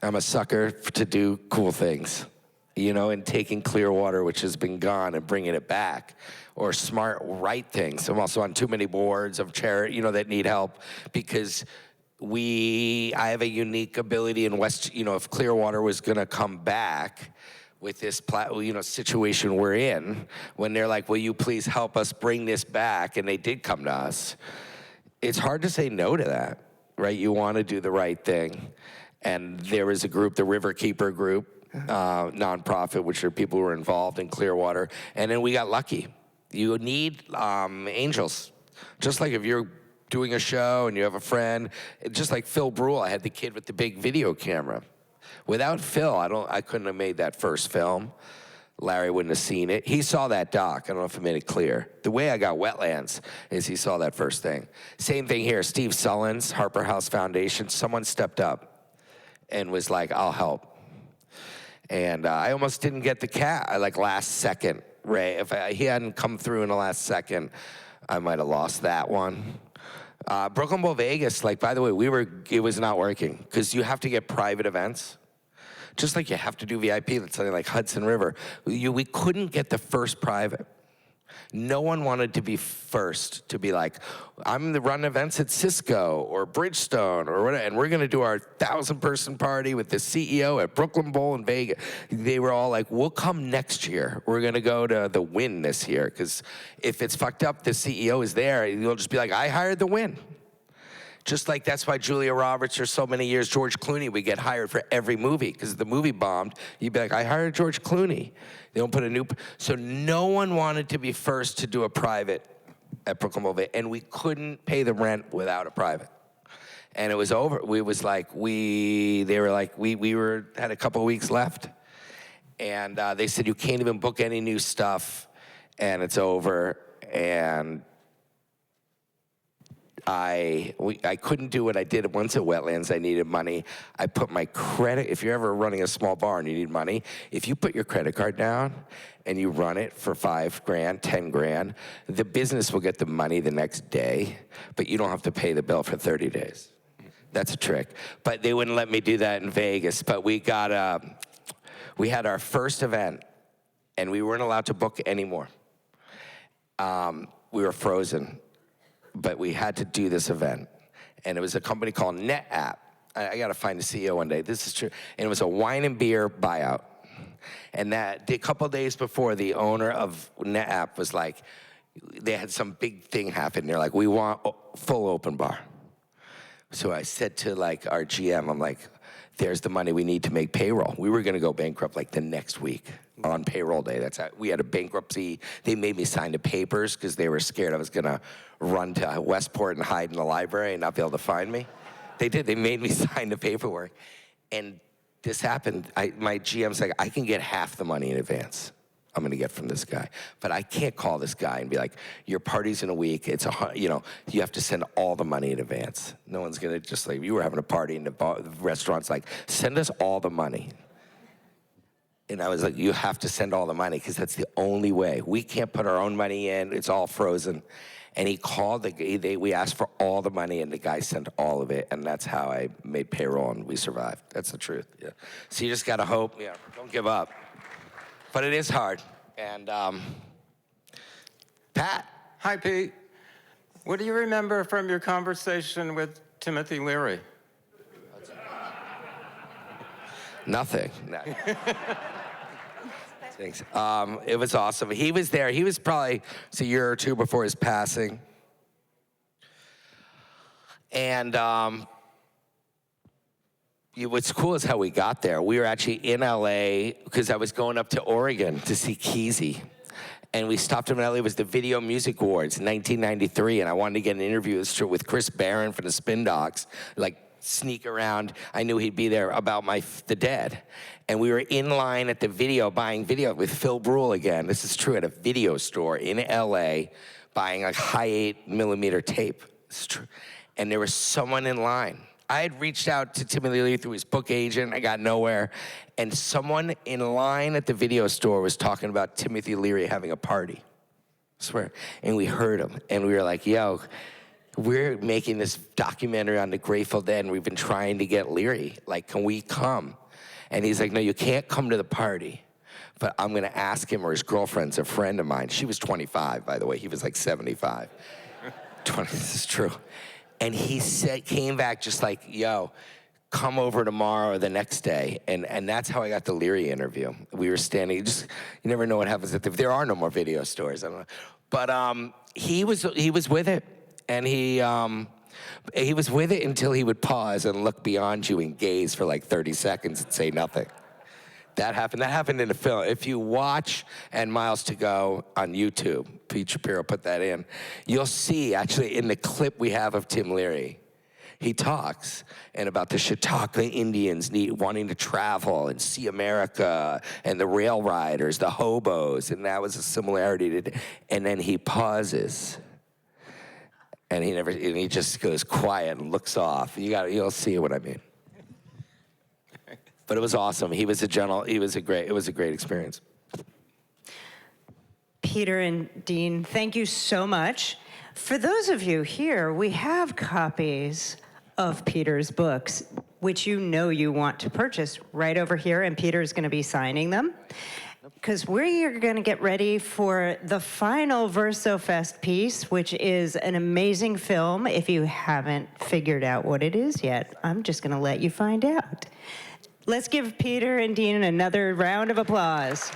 I'm a sucker to do cool things, and taking Clearwater, which has been gone, and bringing it back, or smart, right things. I'm also on too many boards of charity, that need help, because I have a unique ability in if Clearwater was gonna come back with this situation we're in, when they're like, will you please help us bring this back? And they did come to us. It's hard to say no to that, right? You want to do the right thing. And there was a group, the Riverkeeper group, nonprofit, which are people who are involved in Clearwater. And then we got lucky. You need angels. Just like if you're doing a show and you have a friend, just like Phil Brule, I had the kid with the big video camera. Without Phil, I couldn't have made that first film. Larry wouldn't have seen it. He saw that doc. I don't know if I made it clear. The way I got Wetlands is he saw that first thing. Same thing here. Steve Sullins, Harper House Foundation, someone stepped up and was like, I'll help. And I almost didn't get the cat, last second, Ray. If he hadn't come through in the last second, I might have lost that one. Brooklyn Bowl Vegas, by the way, it was not working because you have to get private events. Just like you have to do VIP, that's something like Hudson River. We couldn't get the first private. No one wanted to be first, to be like, I'm running events at Cisco or Bridgestone or whatever, and we're gonna do our 1,000-person party with the CEO at Brooklyn Bowl in Vegas. They were all like, we'll come next year. We're gonna go to the Win this year, because if it's fucked up, the CEO is there, you'll just be like, I hired the Win. Just like that's why Julia Roberts for so many years, George Clooney would get hired for every movie, because the movie bombed. You'd be like, I hired George Clooney. They don't put so no one wanted to be first to do a private at Brooklyn Bowl, and we couldn't pay the rent without a private. And it was over. They were like, we had a couple of weeks left. And they said, you can't even book any new stuff, and it's over. And I couldn't do what I did once at Wetlands. I needed money. I put my credit, if you're ever running a small bar and you need money, if you put your credit card down and you run it for $5,000, $10,000, the business will get the money the next day, but you don't have to pay the bill for 30 days. That's a trick. But they wouldn't let me do that in Vegas. But we had our first event, and we weren't allowed to book anymore. We were frozen. But we had to do this event. And it was a company called NetApp. I got to find the CEO one day. This is true. And it was a wine and beer buyout. And a couple days before, the owner of NetApp was like, they had some big thing happen. They're like, we want full open bar. So I said to our GM, I'm like, there's the money we need to make payroll. We were going to go bankrupt the next week on payroll day. That's how we had a bankruptcy. They made me sign the papers because they were scared I was going to run to Westport and hide in the library and not be able to find me. They did. They made me sign the paperwork. And this happened. My GM's like, I can get half the money in advance I'm going to get from this guy. But I can't call this guy and be like, your party's in a week. It's you have to send all the money in advance. No one's going to just you were having a party and the restaurant's like, send us all the money. And I was like, you have to send all the money because that's the only way. We can't put our own money in. It's all frozen. And he called, we asked for all the money and the guy sent all of it. And that's how I made payroll and we survived. That's the truth. Yeah. So you just got to hope. Yeah. Don't give up. But it is hard. And Pat. Hi, Pete. What do you remember from your conversation with Timothy Leary? Nothing. No. Thanks. It was awesome. He was there. He was probably a year or two before his passing. And what's cool is how we got there. We were actually in LA because I was going up to Oregon to see Keezy. And we stopped him in LA. It was the Video Music Awards in 1993. And I wanted to get an interview with Chris Barron from the Spin Doctors, sneak around. I knew he'd be there about the Dead. And we were in line at the buying video with Phil Brule again. This is true, at a video store in LA, buying high 8mm tape. It's true. And there was someone in line. I had reached out to Timothy Leary through his book agent. I got nowhere. And someone in line at the video store was talking about Timothy Leary having a party. I swear. And we heard him. And we were like, yo, we're making this documentary on the Grateful Dead, and we've been trying to get Leary. Like, can we come? And he's like, no, you can't come to the party. But I'm going to ask him, or his girlfriend's a friend of mine. She was 25, by the way. He was like 75. 20, this is true. And he came back just like, yo, come over tomorrow or the next day. And that's how I got the Leary interview. We were standing, you never know what happens there are no more video stores. I don't know. But he was with it. And he was with it until he would pause and look beyond you and gaze for like 30 seconds and say nothing. That happened in the film. If you watch And Miles to Go on YouTube, Pete Shapiro put that in, you'll see actually in the clip we have of Tim Leary, he talks and about the Chautauqua Indians wanting to travel and see America, and the rail riders, the hobos, and that was a similarity to, and then he pauses. And he just goes quiet and looks off. You'll see what I mean. But it was awesome. It was a great experience. Peter and Dean, thank you so much. For those of you here, we have copies of Peter's books, which you know you want to purchase right over here, and Peter's going to be signing them. Because we're going to get ready for the final VersoFest piece, which is an amazing film. If you haven't figured out what it is yet, I'm just going to let you find out. Let's give Peter and Dean another round of applause.